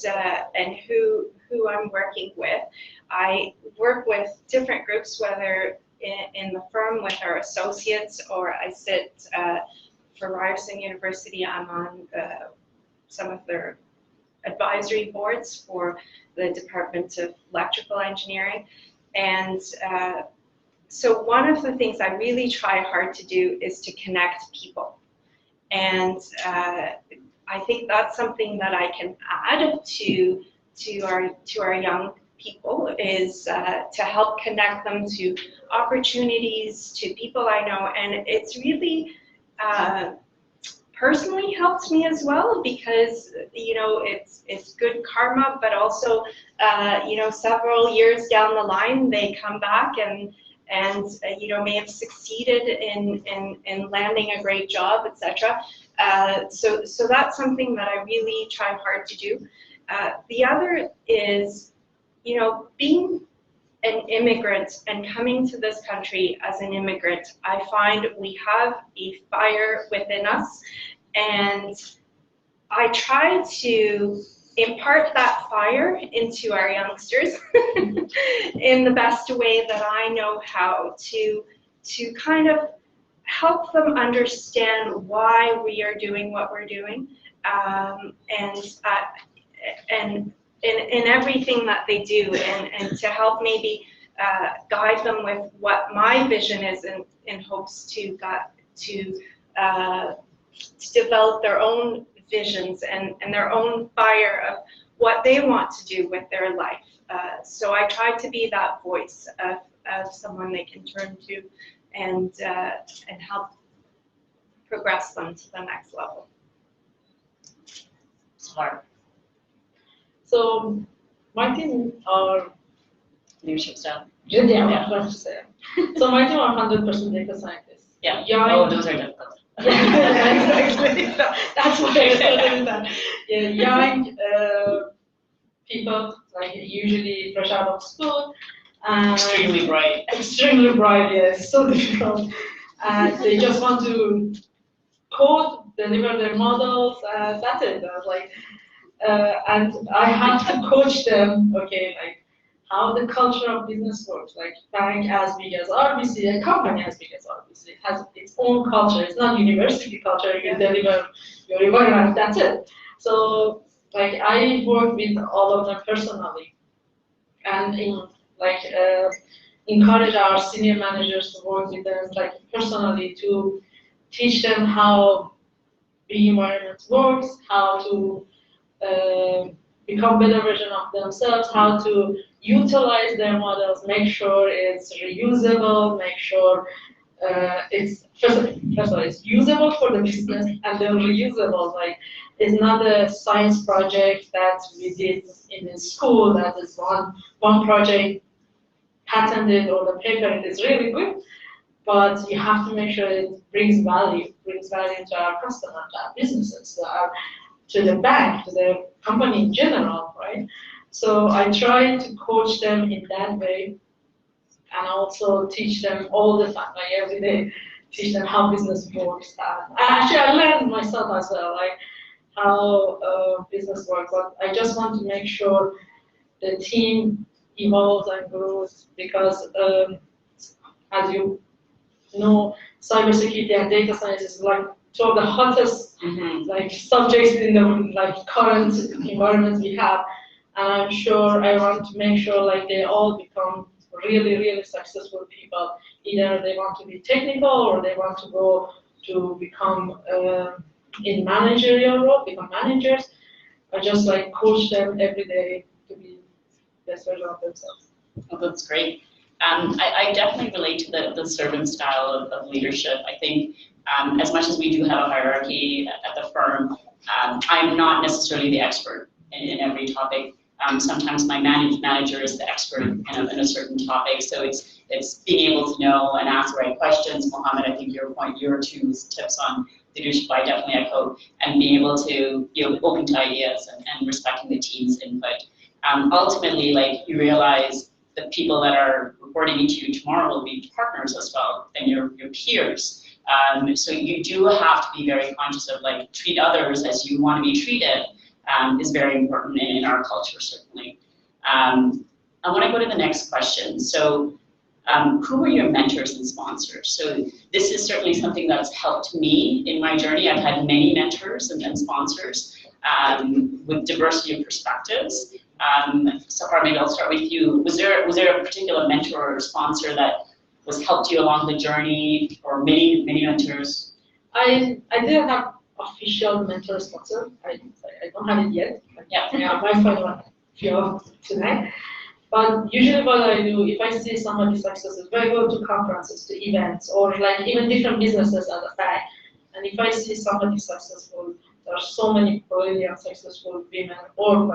Speaker 8: who I'm working with. I work with different groups, whether in the firm with our associates, or I sit for Ryerson University. I'm on some of their advisory boards for the Department of Electrical Engineering. And so one of the things I really try hard to do is to connect people. And I think that's something that I can add to our young people is to help connect them to opportunities, to people I know, and it's really personally helped me as well, because it's good karma, but also several years down the line they come back and may have succeeded in landing a great job, etc. So that's something that I really try hard to do. The other is, being an immigrant and coming to this country as an immigrant, I find we have a fire within us, and I try to impart that fire into our youngsters in the best way that I know how, to kind of help them understand why we are doing what we're doing, and in everything that they do, and to help maybe guide them with what my vision is, in hopes to develop their own visions and their own fire of what they want to do with their life. So I try to be that voice of someone they can turn to and help progress them to the next level.
Speaker 6: Smart.
Speaker 7: So my team are
Speaker 6: Leadership style.
Speaker 7: yeah, I'm going to say. So my team are 100% data scientists.
Speaker 6: Yeah.
Speaker 7: Young,
Speaker 6: Oh, those are difficult.
Speaker 7: yeah, exactly. That's why I started that. Yeah, young people, like usually fresh out of school.
Speaker 6: Extremely bright.
Speaker 7: Extremely bright, yes, so difficult. And they just want to code, deliver their models, and that's it. I was like, and I have to coach them, okay, like how the culture of business works. Like bank as big as RBC, a company as big as RBC has its own culture. It's not university culture. You deliver your environment, that's it. So like I work with all of them personally, and encourage our senior managers to work with them like personally, to teach them how big environment works, how to become better version of themselves, how to utilize their models, make sure it's reusable, make sure it's first of all it's usable for the business, and then reusable. Like it's not a science project that we did in the school that is one project patented or the paper is really good, but you have to make sure it brings value to our customers, to our businesses, to the bank, to the company in general, right? So I try to coach them in that way, and also teach them all the time, like every day, teach them how business works. Actually, I learned myself as well, like how business works, but I just want to make sure the team evolves and grows, because as you know, cybersecurity and data science is like two of the hottest like subjects in the current environment we have, and I'm sure I want to make sure like they all become really, really successful people. Either they want to be technical or they want to go to become in managerial role, become managers. I just like coach them every day to be best version of themselves.
Speaker 6: Oh, that's great. I definitely relate to the servant style of leadership. I think as much as we do have a hierarchy at the firm, I'm not necessarily the expert in every topic. Sometimes my manager is the expert in a certain topic, so it's being able to know and ask the right questions. Mohammed, I think your two tips on leadership I definitely echo, and being able to be open to ideas and respecting the team's input. Ultimately, like you realize the people that are reporting into you tomorrow will be partners as well, and your peers. So you do have to be very conscious of like treat others as you want to be treated. Is very important in our culture, certainly. I want to go to the next question. So who were your mentors and sponsors? So this is certainly something that's helped me in my journey. I've had many mentors and sponsors with diversity of perspectives. Sahar, maybe I'll start with you. Was there a particular mentor or sponsor that was helped you along the journey, or many mentors?
Speaker 7: I didn't have official mentor sponsor. I don't have it yet. Yeah, my friend few tonight. But usually what I do, if I see somebody successful, if I go to conferences, to events, or like even different businesses at the time, and if I see somebody successful, there are so many brilliant, successful women, or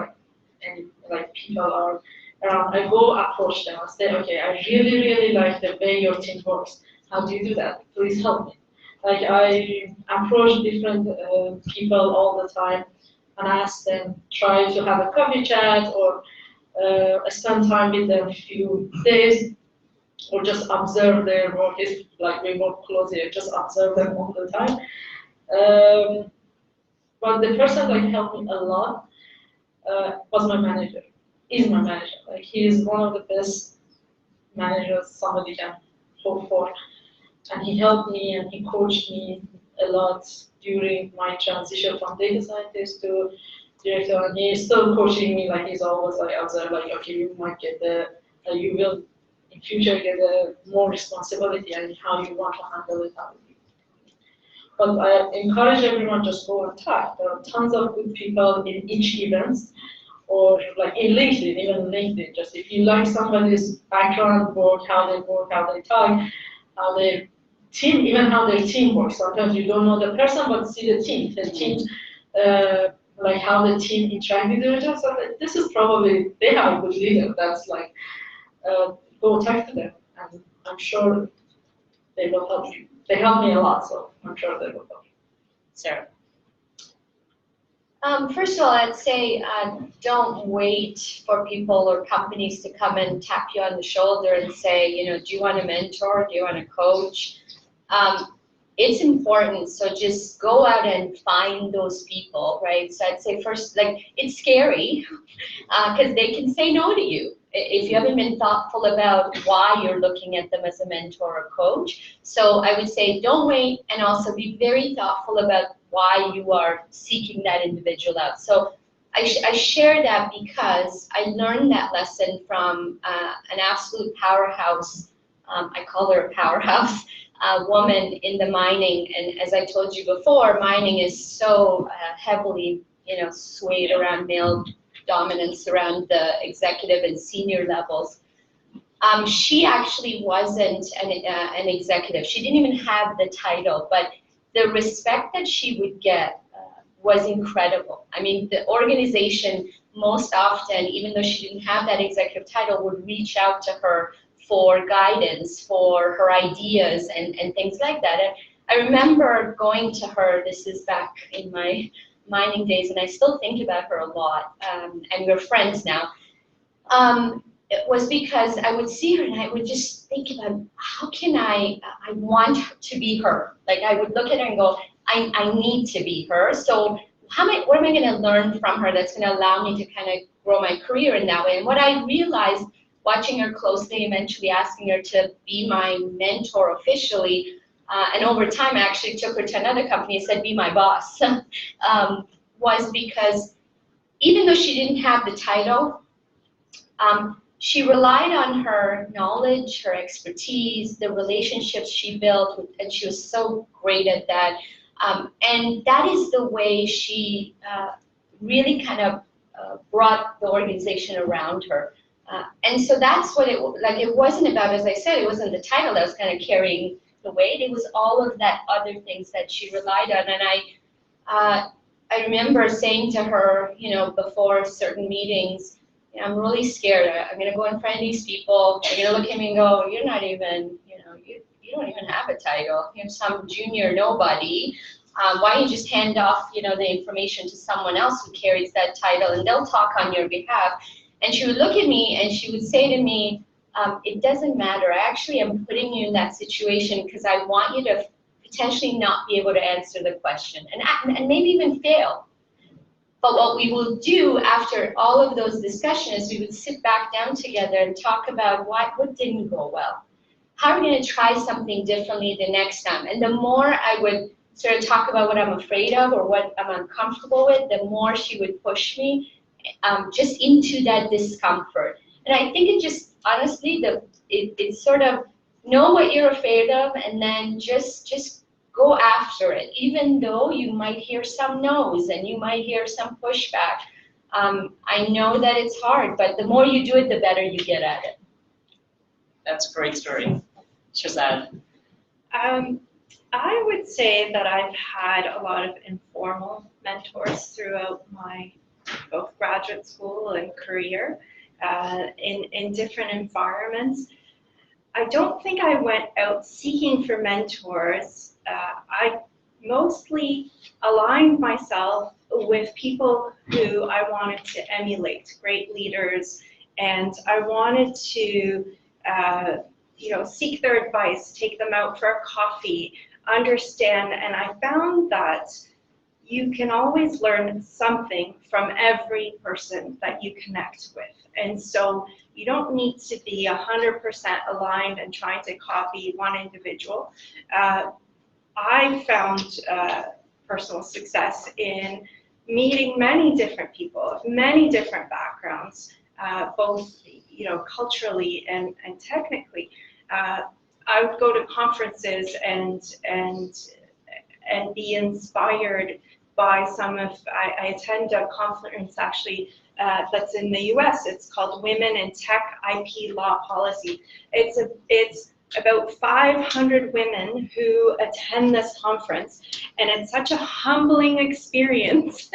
Speaker 7: like people are around, I go approach them and say, okay, I really, really like the way your team works. How do you do that? Please help me. Like I approach different people all the time and ask them, try to have a coffee chat or spend time with them a few days, or just observe their work. If like we work closely, just observe them all the time. But the person that helped me a lot was my manager. Is my manager. Like he is one of the best managers somebody can hope for, and he helped me and he coached me a lot during my transition from data scientist to director, and he's still coaching me. Like he's always like observe, like okay, you might get you will in future get more responsibility and how you want to handle it. But I encourage everyone just go and talk. There are tons of good people in each event, or like in LinkedIn, even LinkedIn. Just if you like somebody's background, work, how they talk, how their team, even how their team works. Sometimes you don't know the person, but see the team. Like how the team interact with each other. So this is probably, they have a good leader. That's like, go talk to them, and I'm sure they will help you. They help me a lot, so I'm sure they will help you.
Speaker 6: Sarah.
Speaker 9: First of all, I'd say don't wait for people or companies to come and tap you on the shoulder and say, you know, do you want a mentor? Do you want a coach? It's important, so just go out and find those people, right? So I'd say first, like, it's scary because they can say no to you if you haven't been thoughtful about why you're looking at them as a mentor or coach. So I would say don't wait, and also be very thoughtful about why you are seeking that individual out. So I share that because I learned that lesson from an absolute powerhouse, I call her a powerhouse, woman in the mining. And as I told you before, mining is so heavily, you know, swayed around male dominance around the executive and senior levels. She actually wasn't an executive. She didn't even have the title, but the respect that she would get was incredible. I mean, the organization most often, even though she didn't have that executive title, would reach out to her for guidance, for her ideas and things like that. And I remember going to her, this is back in my mining days, and I still think about her a lot, and we're friends now. It was because I would see her and I would just think about how can I want to be her. Like I would look at her and go, I need to be her. So what am I going to learn from her that's going to allow me to kind of grow my career in that way? And what I realized watching her closely, eventually asking her to be my mentor officially, and over time I actually took her to another company and said, be my boss, was because even though she didn't have the title, she relied on her knowledge, her expertise, the relationships she built, and she was so great at that. And that is the way she really kind of brought the organization around her. And so that's what it wasn't about, as I said, it wasn't the title that was kind of carrying the weight. It was all of that other things that she relied on. And I remember saying to her, you know, before certain meetings, I'm really scared. I'm going to go in front of these people. They're going to look at me and go, you're not even, you know, you don't even have a title. You're some junior nobody. Why don't you just hand off, you know, the information to someone else who carries that title, and they'll talk on your behalf. And she would look at me and she would say to me, it doesn't matter. I actually am putting you in that situation because I want you to potentially not be able to answer the question and maybe even fail. But what we will do after all of those discussions, we would sit back down together and talk about what didn't go well. How are we going to try something differently the next time? And the more I would sort of talk about what I'm afraid of or what I'm uncomfortable with, the more she would push me just into that discomfort. And I think it just, honestly, it's sort of know what you're afraid of and then just go after it, even though you might hear some no's and you might hear some pushback. I know that it's hard, but the more you do it, the better you get at it.
Speaker 6: That's a great story. Shahrzad.
Speaker 8: I would say that I've had a lot of informal mentors throughout my both graduate school and career in different environments. I don't think I went out seeking for mentors. I mostly aligned myself with people who I wanted to emulate, great leaders, and I wanted to seek their advice, take them out for a coffee, understand, and I found that you can always learn something from every person that you connect with. And so you don't need to be 100% aligned and trying to copy one individual. I found personal success in meeting many different people of many different backgrounds, both culturally and technically. I would go to conferences and be inspired by some of, I attend a conference actually that's in the US. It's called Women in Tech IP Law Policy. It's about 500 women who attend this conference, and it's such a humbling experience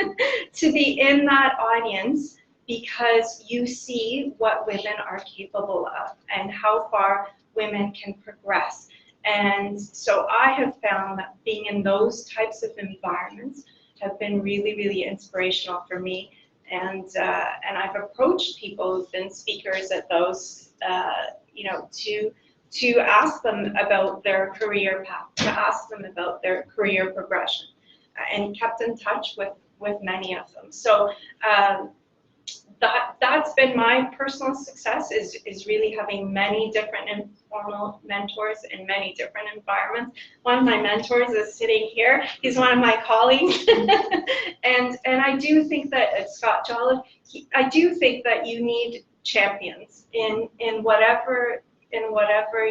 Speaker 8: to be in that audience because you see what women are capable of and how far women can progress. And so I have found that being in those types of environments have been really, really inspirational for me. And I've approached people who've been speakers at those, to ask them about their career path, to ask them about their career progression, and kept in touch with many of them. So that's been my personal success, is really having many different informal mentors in many different environments. One of my mentors is sitting here. He's one of my colleagues. and I do think that, Scott Jolliffe, I do think that you need champions in whatever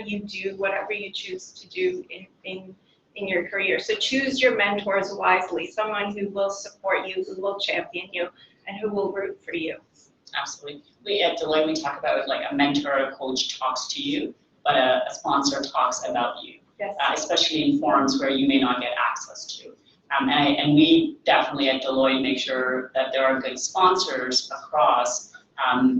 Speaker 8: you do, whatever you choose to do in your career. So choose your mentors wisely, someone who will support you, who will champion you, and who will root for you.
Speaker 6: Absolutely. We at Deloitte, we talk about like a mentor or a coach talks to you, but a sponsor talks about you,
Speaker 8: yes.
Speaker 6: Especially in forums where you may not get access to. And we definitely at Deloitte make sure that there are good sponsors across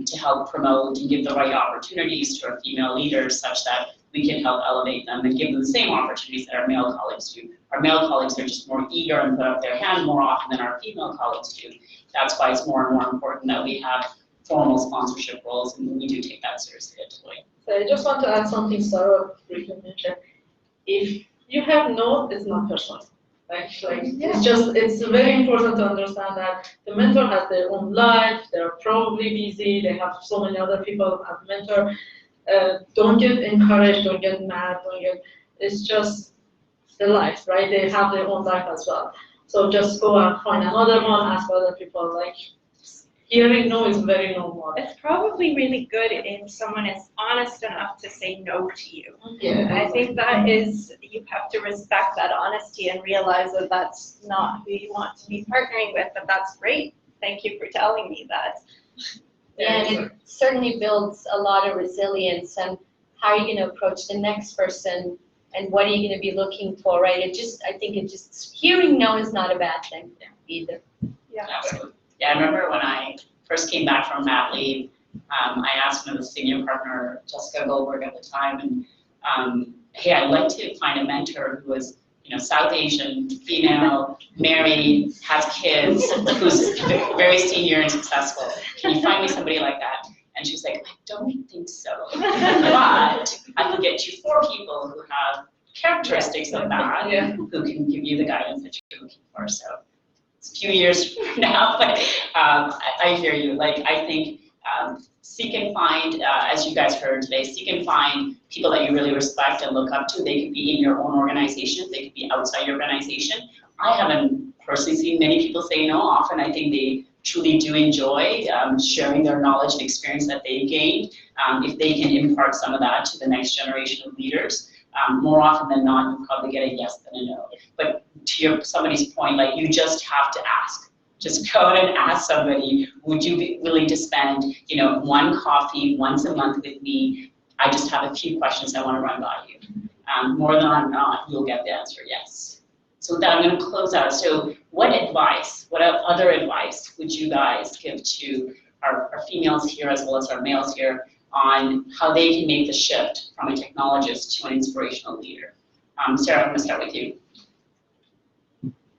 Speaker 6: to help promote and give the right opportunities to our female leaders such that we can help elevate them and give them the same opportunities that our male colleagues do. Our male colleagues are just more eager and put up their hand more often than our female colleagues do. That's why it's more and more important that we have formal sponsorship roles, and we do take that seriously at Deloitte.
Speaker 7: So I just want to add something Sarah briefly mentioned. If you have no, it's not personal. It's very important to understand that the mentor has their own life, they're probably busy, they have so many other people as mentor. Don't get encouraged, don't get mad, it's just the life, right? They have their own life as well. So just go and find another one, ask other people. Hearing no is very normal.
Speaker 8: It's probably really good if someone is honest enough to say no to you.
Speaker 7: Yeah.
Speaker 8: I think that is, you have to respect that honesty and realize that that's not who you want to be partnering with, but that's great. Thank you for telling me that.
Speaker 9: Yeah, and it certainly builds a lot of resilience, and how are you going to approach the next person, and what are you going to be looking for, right? I think hearing no is not a bad thing either.
Speaker 8: Yeah.
Speaker 6: Absolutely. Yeah, I remember when I first came back from mat leave, I asked one of the senior partner, Jessica Goldberg at the time, and hey, I'd like to find a mentor who was, South Asian, female, married, has kids, who's very senior and successful. Can you find me somebody like that? And she's like, I don't think so, but I can get you 4 people who have characteristics of that, who can give you the guidance that you're looking for. So it's a few years from now, but I hear you. I think seek and find, as you guys heard today, seek and find people that you really respect and look up to. They could be in your own organization, they could be outside your organization. I haven't personally seen many people say no. Often I think they truly do enjoy sharing their knowledge and experience that they've gained. If they can impart some of that to the next generation of leaders, more often than not, you probably get a yes than a no. But to somebody's point, you just have to ask. Just go out and ask somebody, would you be willing to spend, one coffee once a month with me? I just have a few questions I want to run by you. More than not, you'll get the answer yes. So with that, I'm going to close out. So what other advice would you guys give to our females here as well as our males here on how they can make the shift from a technologist to an inspirational leader? Sarah, I'm going to start with you.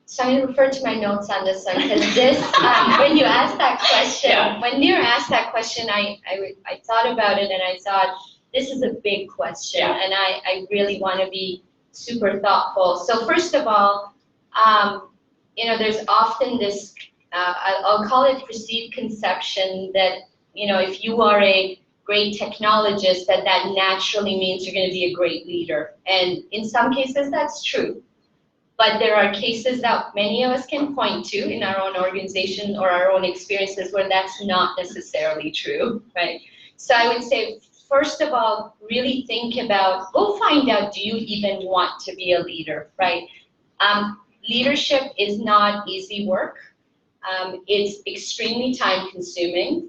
Speaker 9: So I'm going to refer to my notes on this one because this, when you asked that question, when Nira asked that question, I thought about it and I thought, this is a big question and I really want to be super thoughtful. So first of all, there's often this, I'll call it perceived conception that, if you are a great technologist, that naturally means you're going to be a great leader. And in some cases, that's true. But there are cases that many of us can point to in our own organization or our own experiences where that's not necessarily true, right? So I would say, first of all, really think about, go find out, do you even want to be a leader, right? Leadership is not easy work. It's extremely time consuming.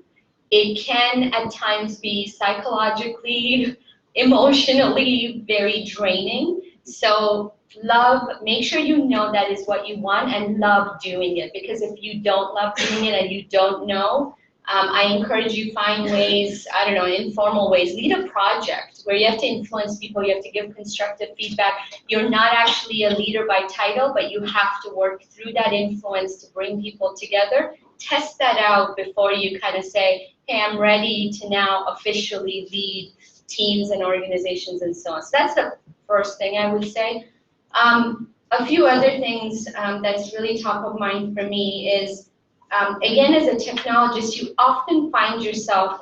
Speaker 9: It can at times be psychologically, emotionally very draining. So make sure you know that is what you want and love doing it. Because if you don't love doing it and you don't know, I encourage you find ways, informal ways. Lead a project where you have to influence people, you have to give constructive feedback. You're not actually a leader by title, but you have to work through that influence to bring people together. Test that out before you kind of say, hey, I'm ready to now officially lead teams and organizations and so on. So that's the first thing I would say. A few other things that's really top of mind for me is, again, as a technologist, you often find yourself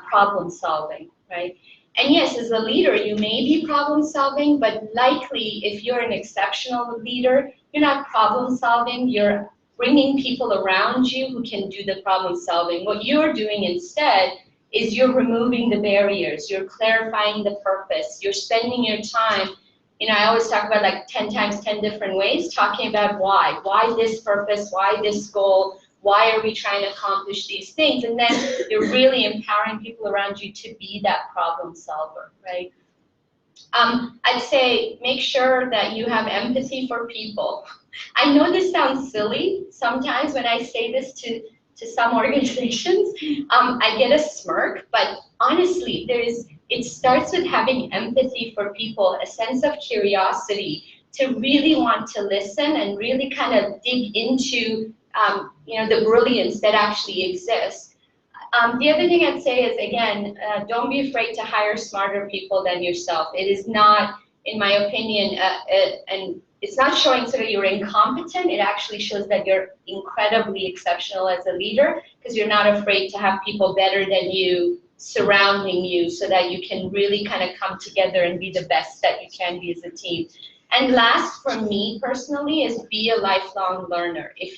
Speaker 9: problem solving, right? And yes, as a leader, you may be problem solving, but likely if you're an exceptional leader, you're not problem solving, you're bringing people around you who can do the problem solving. What you're doing instead is you're removing the barriers, you're clarifying the purpose, you're spending your time. I always talk about like 10 times 10 different ways, talking about why this purpose, why this goal, why are we trying to accomplish these things? And then you're really empowering people around you to be that problem solver, right? I'd say make sure that you have empathy for people. I know this sounds silly sometimes when I say this to some organizations. I get a smirk, but honestly, it starts with having empathy for people, a sense of curiosity to really want to listen and really kind of dig into the brilliance that actually exists. The other thing I'd say is, again, don't be afraid to hire smarter people than yourself. It is not, in my opinion, and it's not showing sort of you're incompetent. It actually shows that you're incredibly exceptional as a leader because you're not afraid to have people better than you surrounding you so that you can really kind of come together and be the best that you can be as a team. And last, for me personally, is be a lifelong learner. If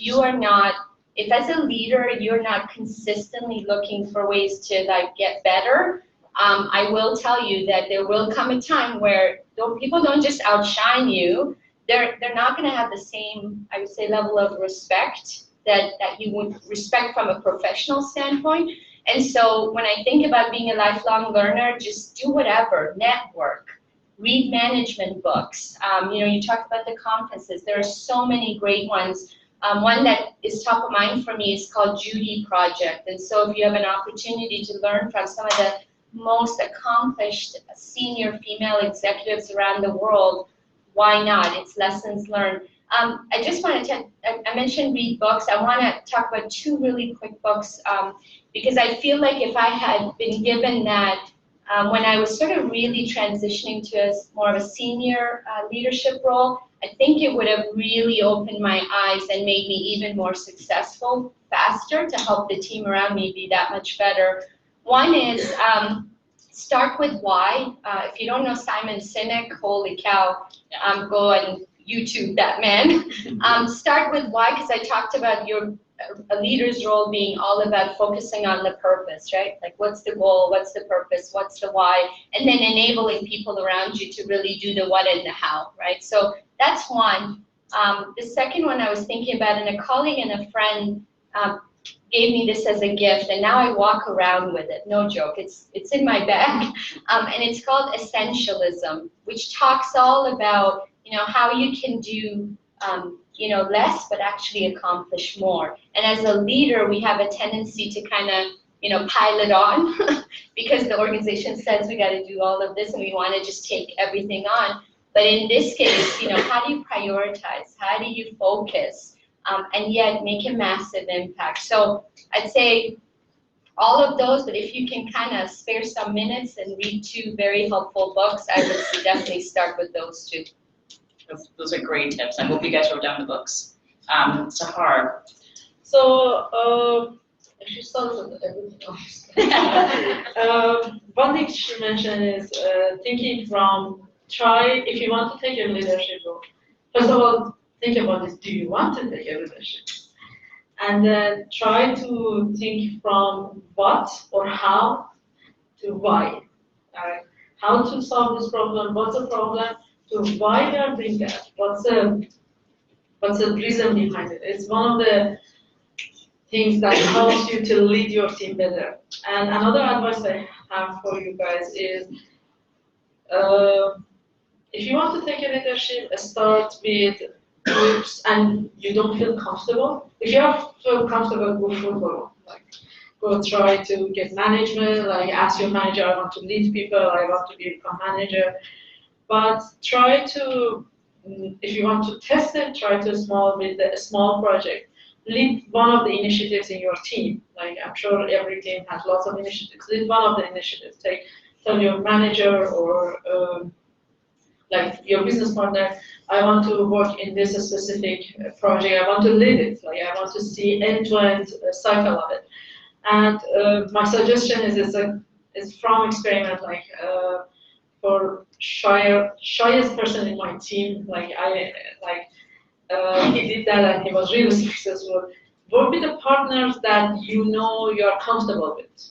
Speaker 9: as a leader, you're not consistently looking for ways to get better, I will tell you that there will come a time where people don't just outshine you. They're not going to have the same, I would say, level of respect that you would respect from a professional standpoint. And so when I think about being a lifelong learner, just do whatever, network, read management books. You talked about the conferences. There are so many great ones. One that is top of mind for me is called Judy Project. And so if you have an opportunity to learn from some of the most accomplished senior female executives around the world, why not? It's lessons learned. I just want to, I mentioned read books. I want to talk about two really quick books because I feel like if I had been given that when I was sort of really transitioning to more of a senior leadership role, I think it would have really opened my eyes and made me even more successful faster to help the team around me be that much better. One is Start with Why. If you don't know Simon Sinek, holy cow, go and YouTube that man. Start with Why, because I talked about a leader's role being all about focusing on the purpose, right? Like what's the goal, what's the purpose, what's the why, and then enabling people around you to really do the what and the how, right? So that's one. The second one I was thinking about, and a colleague and a friend gave me this as a gift, and now I walk around with it. No joke, it's in my bag, and it's called Essentialism, which talks all about how you can do less but actually accomplish more. And as a leader, we have a tendency to kind of pile it on because the organization says we got to do all of this and we want to just take everything on. But in this case, how do you prioritize? How do you focus? And yet make a massive impact. So I'd say all of those, but if you can kind of spare some minutes and read 2 very helpful books, I would definitely start with those 2.
Speaker 6: Those are great tips. I hope you guys wrote down the books. Sahar.
Speaker 7: So, she started with everything else. One thing she mentioned is thinking from if you want to take a leadership role. First of all, think about this, do you want to take a leadership? And then try to think from what or how to why. How to solve this problem, what's the problem, to why they are doing that, what's the reason behind it. It's one of the things that helps you to lead your team better. And another advice I have for you guys is, if you want to take a leadership, start with groups and you don't feel comfortable. If you feel comfortable, go football. Go try to get management, ask your manager, I want to lead people, I want to become manager. But try to, if you want to test it, try to with a small project. Lead one of the initiatives in your team. I'm sure every team has lots of initiatives. Lead one of the initiatives. Tell your manager or your business partner, I want to work in this specific project. I want to lead it. I want to see end-to-end cycle of it. And my suggestion is from experiment. For shyest person in my team, he did that and he was really successful. Work with the partners that you're comfortable with.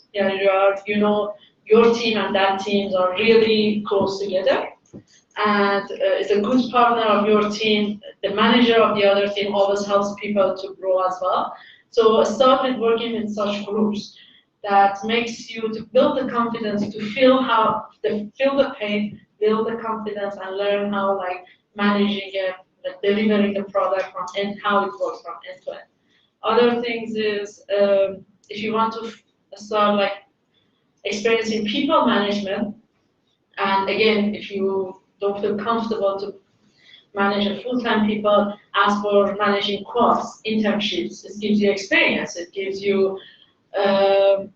Speaker 7: Your team and that team are really close together. And it's a good partner of your team. The manager of the other team always helps people to grow as well. So start with working in such groups that makes you to build the confidence, to feel the pain, build the confidence, and learn how managing it, delivering the product from end, how it works from end to end. Other things is if you want to start experiencing people management, and again, if you don't feel comfortable to manage a full-time people, ask for managing course, internships. It gives you experience. It gives you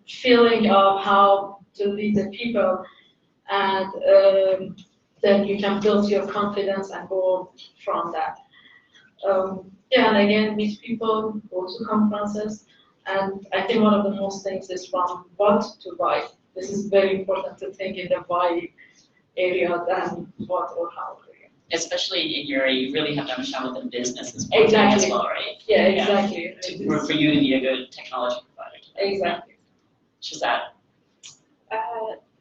Speaker 7: feeling of how to lead the people, and then you can build your confidence and go from that. And again, meet people, go to conferences, and I think one of the most things is from what to why. This is very important to think in the why area than what or how.
Speaker 6: Especially in your area, you really have to understand what the business is
Speaker 7: exactly.
Speaker 6: As well, right?
Speaker 7: Yeah, exactly.
Speaker 6: For you to be a good technology provider.
Speaker 7: Exactly.
Speaker 6: Shahrzad.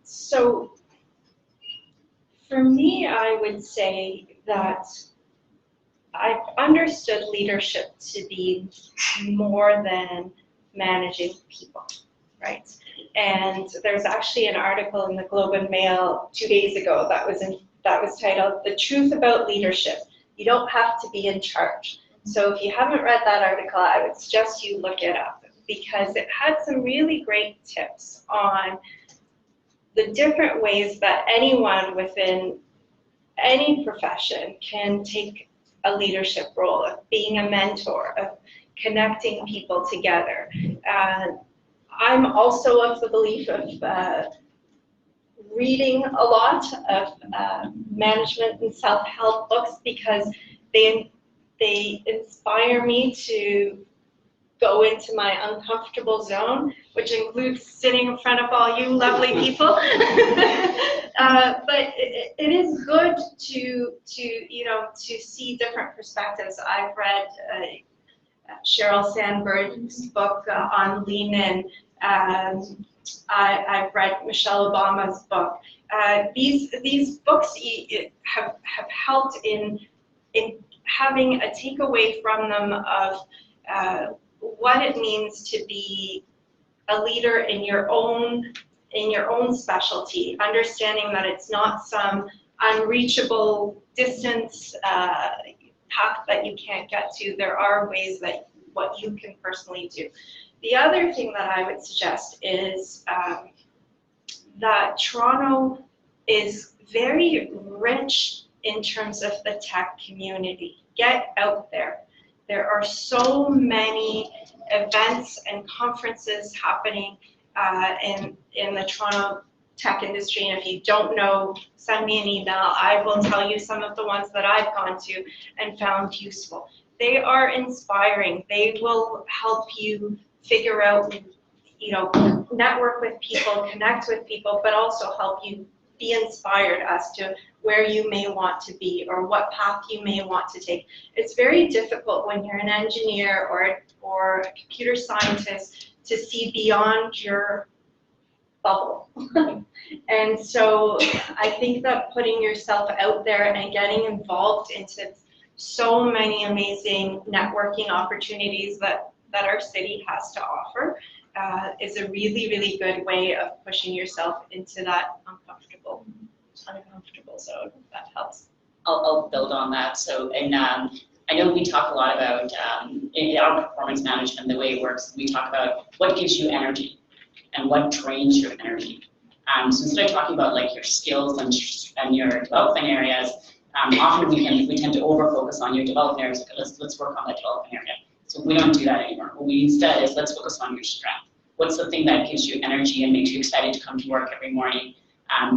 Speaker 8: So for me, I would say that I've understood leadership to be more than managing people, right? And there's actually an article in the Globe and Mail 2 days ago that was titled "The Truth About Leadership. You don't have to be in charge." So if you haven't read that article, I would suggest you look it up, because it had some really great tips on the different ways that anyone within any profession can take a leadership role, of being a mentor, of connecting people together. I'm also of the belief of reading a lot of management and self-help books, because they inspire me to go into my uncomfortable zone, which includes sitting in front of all you lovely people. But it is good to see different perspectives. I've read Sheryl Sandberg's book on Lean In. I've read Michelle Obama's book. These books have helped in having a takeaway from them of what it means to be a leader in your own specialty, understanding that it's not some unreachable distance path that you can't get to. There are ways that what you can personally do. The other thing that I would suggest is that Toronto is very rich in terms of the tech community. Get out there. There are so many events and conferences happening in the Toronto tech industry, and if you don't know, send me an email. I will tell you some of the ones that I've gone to and found useful. They are inspiring. They will help you figure out, network with people, connect with people, but also help you be inspired as to where you may want to be or what path you may want to take. It's very difficult when you're an engineer or a computer scientist to see beyond your bubble. And so I think that putting yourself out there and getting involved into so many amazing networking opportunities that our city has to offer is a really, really good way of pushing yourself into that uncomfortable zone. That helps.
Speaker 6: I'll build on that. So, and I know we talk a lot about in our performance management, the way it works. We talk about what gives you energy and what drains your energy. So instead of talking about like your skills and your development areas, often we tend to over-focus on your development areas. Okay, let's work on that development area. So we don't do that anymore. What we instead is let's focus on your strength. What's the thing that gives you energy and makes you excited to come to work every morning?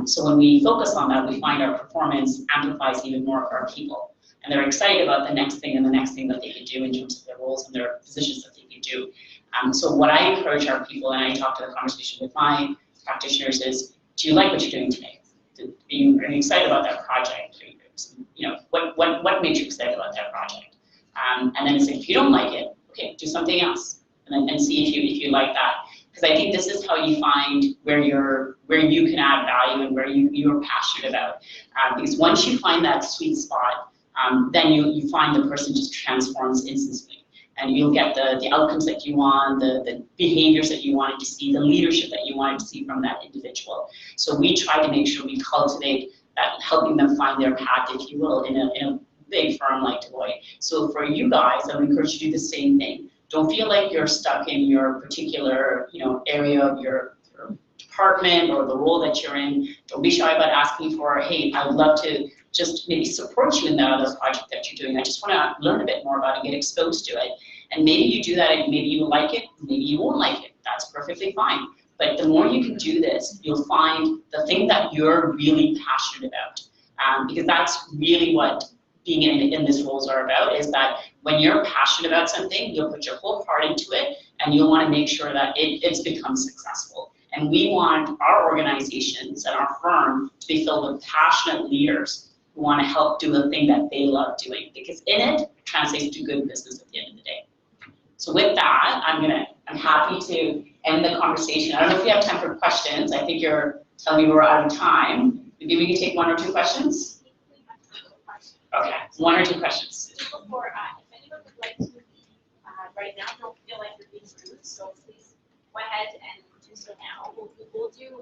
Speaker 6: So when we focus on that, we find our performance amplifies even more for our people. And they're excited about the next thing and the next thing that they can do in terms of their roles and their positions that they can do. So what I encourage our people, and I talk to the conversation with my practitioners, is, do you like what you're doing today? Are you excited about that project? What made you excited about that project? And then it's like, if you don't like it, okay, do something else, and see if you like that. Because I think this is how you find where you can add value and where you're passionate about. Because once you find that sweet spot, then you find the person just transforms instantly. And you'll get the outcomes that you want, the behaviors that you wanted to see, the leadership that you wanted to see from that individual. So we try to make sure we cultivate that, helping them find their path, if you will, in a big firm like Deloitte. So for you guys, I would encourage you to do the same thing. Don't feel like you're stuck in your particular area of your department or the role that you're in. Don't be shy about asking for, hey, I would love to just maybe support you in that other project that you're doing. I just want to learn a bit more about it, get exposed to it. And maybe you do that and maybe you like it, maybe you won't like it. That's perfectly fine. But the more you can do this, you'll find the thing that you're really passionate about. Because that's really what being in this roles are about, is that when you're passionate about something, you'll put your whole heart into it and you'll want to make sure that it's become successful. And we want our organizations and our firm to be filled with passionate leaders who want to help do the thing that they love doing, because in it translates to good business at the end of the day. So with that, I'm happy to end the conversation. I don't know if you have time for questions. I think you're telling me we're out of time. Maybe we can take one or two questions. Okay, one or two questions.
Speaker 10: Just before, if anyone would like to leave right now, don't feel like you're being rude, so please go ahead and do so now. We'll do